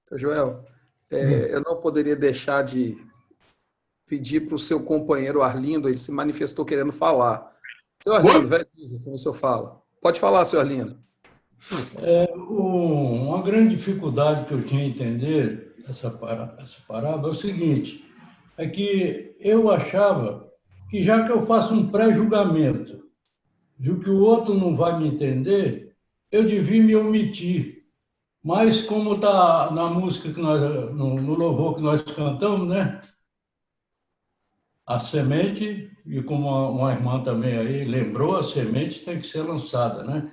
Seu Joel, eu não poderia deixar de pedir para o seu companheiro Arlindo, ele se manifestou querendo falar. Seu Arlindo, velho, como o senhor fala. Pode falar, seu Arlindo. Uma grande dificuldade que eu tinha em entender essa parábola é o seguinte, é que eu achava que já que eu faço um pré-julgamento de que o outro não vai me entender, eu devia me omitir. Mas como está na música, que nós, no louvor que nós cantamos, né? A semente, e como uma irmã também aí lembrou, a semente tem que ser lançada, né?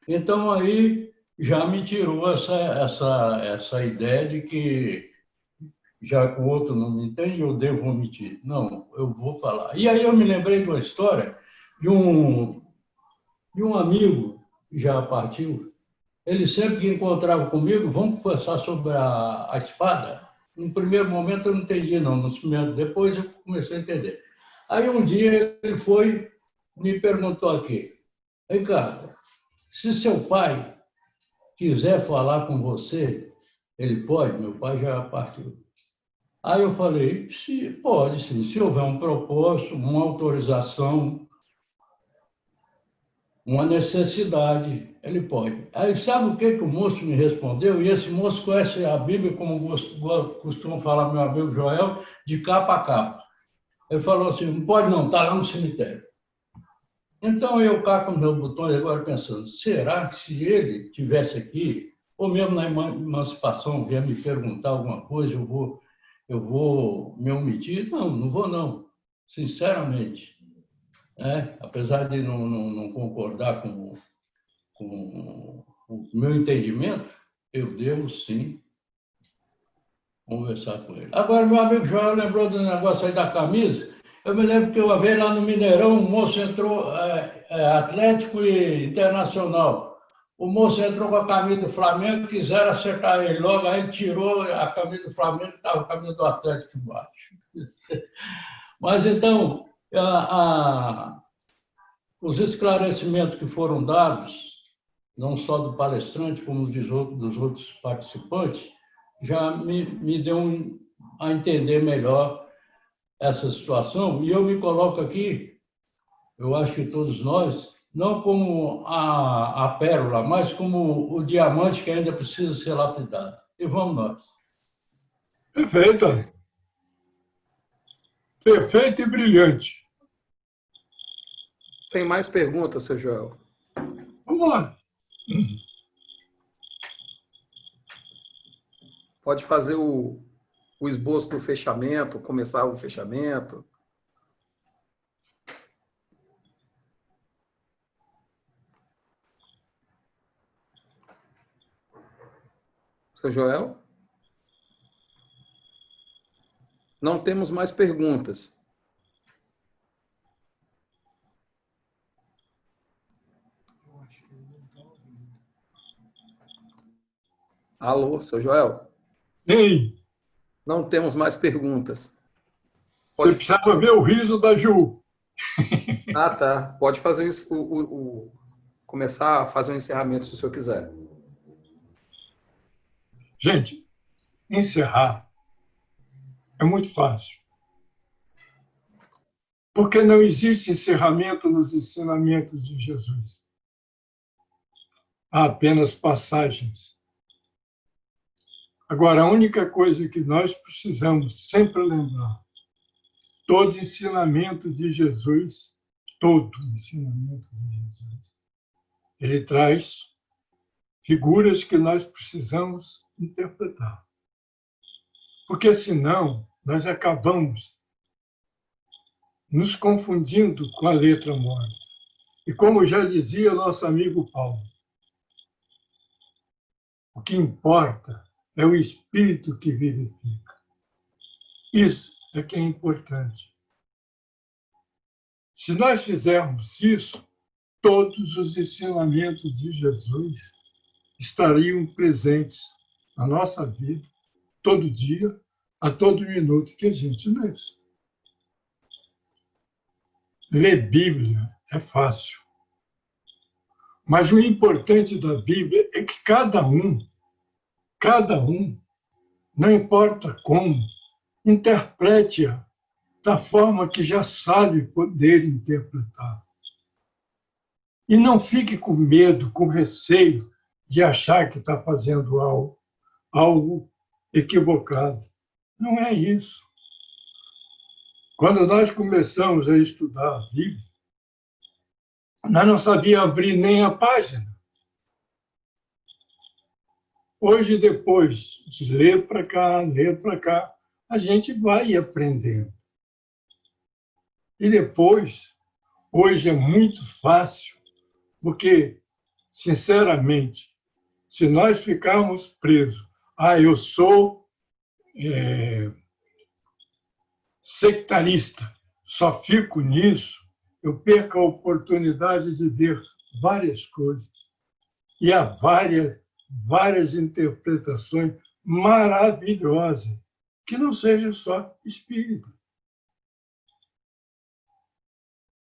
Então, aí já me tirou essa ideia de que, já que o outro não me entende, eu devo omitir. Não, eu vou falar. E aí eu me lembrei de uma história de um amigo que já partiu. Ele sempre que encontrava comigo, vamos conversar sobre a espada. No primeiro momento eu não entendi, não. Depois eu comecei a entender. Aí um dia ele foi, me perguntou aqui, Ricardo, se seu pai quiser falar com você, ele pode? Meu pai já partiu. Aí eu falei, pode sim, se houver um propósito, uma autorização, uma necessidade, ele pode. Aí sabe o que o moço me respondeu? E esse moço conhece a Bíblia, como costuma falar meu amigo Joel, de capa a capa. Ele falou assim, não pode não, está lá no cemitério. Então eu cá com meus botões agora pensando, será que se ele estivesse aqui, ou mesmo na emancipação, vier me perguntar alguma coisa, eu vou me omitir? Não, não vou não, sinceramente. Apesar de não concordar com o meu entendimento, eu devo sim conversar com ele. Agora, meu amigo Joel lembrou do negócio aí da camisa. Eu me lembro que uma vez lá no Mineirão, um moço entrou, Atlético e Internacional. O moço entrou com a camisa do Flamengo, quiseram acertar ele. Logo aí ele tirou a camisa do Flamengo, estava a camisa do Atlético embaixo. Mas então, os esclarecimentos que foram dados, não só do palestrante, como dos outros participantes, já me deu a entender melhor essa situação. E eu me coloco aqui, eu acho que todos nós, não como a pérola, mas como o diamante que ainda precisa ser lapidado. E vamos nós. Perfeita. Perfeito e brilhante. Sem mais perguntas, seu Joel. Vamos lá. Pode fazer o esboço do fechamento, começar o fechamento. Seu Joel? Não temos mais perguntas. Alô, seu Joel? Ei, Não temos mais perguntas. você precisava ver o riso da Ju. Ah, tá. Pode fazer isso, começar a fazer um encerramento, se o senhor quiser. Gente, encerrar é muito fácil. Porque não existe encerramento nos ensinamentos de Jesus. Há apenas passagens. Agora, a única coisa que nós precisamos sempre lembrar, todo ensinamento de Jesus, ele traz figuras que nós precisamos interpretar. Porque senão nós acabamos nos confundindo com a letra morta. E como já dizia nosso amigo Paulo, o que importa é o Espírito que vivifica. Isso é que é importante. Se nós fizermos isso, todos os ensinamentos de Jesus estariam presentes na nossa vida, todo dia, a todo minuto que a gente lê. Ler Bíblia é fácil. Mas o importante da Bíblia é que cada um, não importa como, interprete-a da forma que já sabe poder interpretar. E não fique com medo, com receio de achar que está fazendo algo equivocado. Não é isso. Quando nós começamos a estudar a Bíblia, nós não sabíamos abrir nem a página. Hoje, depois de ler para cá, a gente vai aprendendo. E depois, hoje é muito fácil, porque, sinceramente, se nós ficarmos presos, eu sou sectarista, só fico nisso, eu perco a oportunidade de ver várias coisas. E há várias interpretações maravilhosas, que não seja só espírita.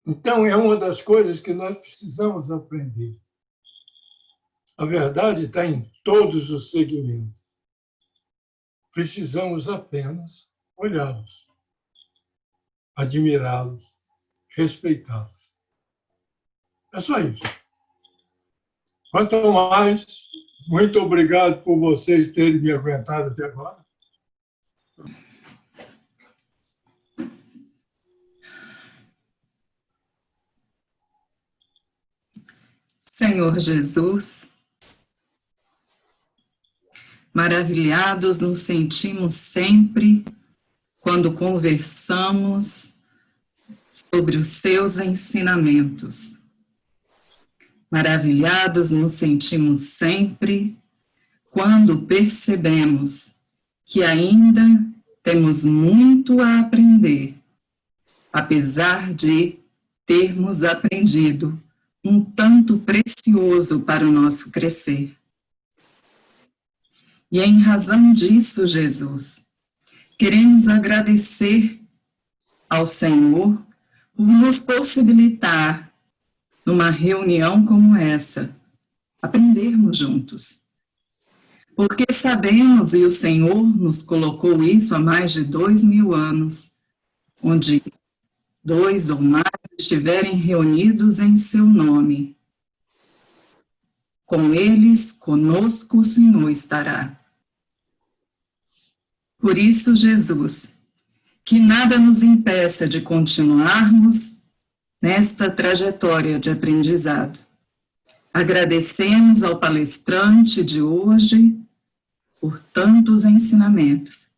Então, é uma das coisas que nós precisamos aprender. A verdade está em todos os segmentos. Precisamos apenas olhá-los, admirá-los, respeitá-los. É só isso. Quanto mais, muito obrigado por vocês terem me aguentado até agora. Senhor Jesus, maravilhados nos sentimos sempre quando conversamos sobre os seus ensinamentos. Maravilhados nos sentimos sempre quando percebemos que ainda temos muito a aprender, apesar de termos aprendido um tanto precioso para o nosso crescer. E em razão disso, Jesus, queremos agradecer ao Senhor por nos possibilitar, numa reunião como essa, aprendermos juntos. Porque sabemos, e o Senhor nos colocou isso há mais de 2000 anos, onde 2 ou mais estiverem reunidos em seu nome, com eles, conosco o Senhor estará. Por isso, Jesus, que nada nos impeça de continuarmos nesta trajetória de aprendizado. Agradecemos ao palestrante de hoje por tantos ensinamentos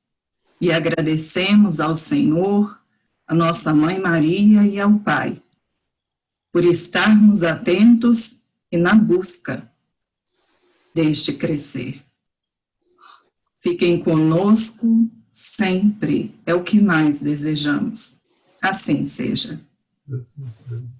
e agradecemos ao Senhor, a nossa Mãe Maria e ao Pai, por estarmos atentos e na busca deste crescer. Fiquem conosco sempre, é o que mais desejamos. Assim seja. Assim seja.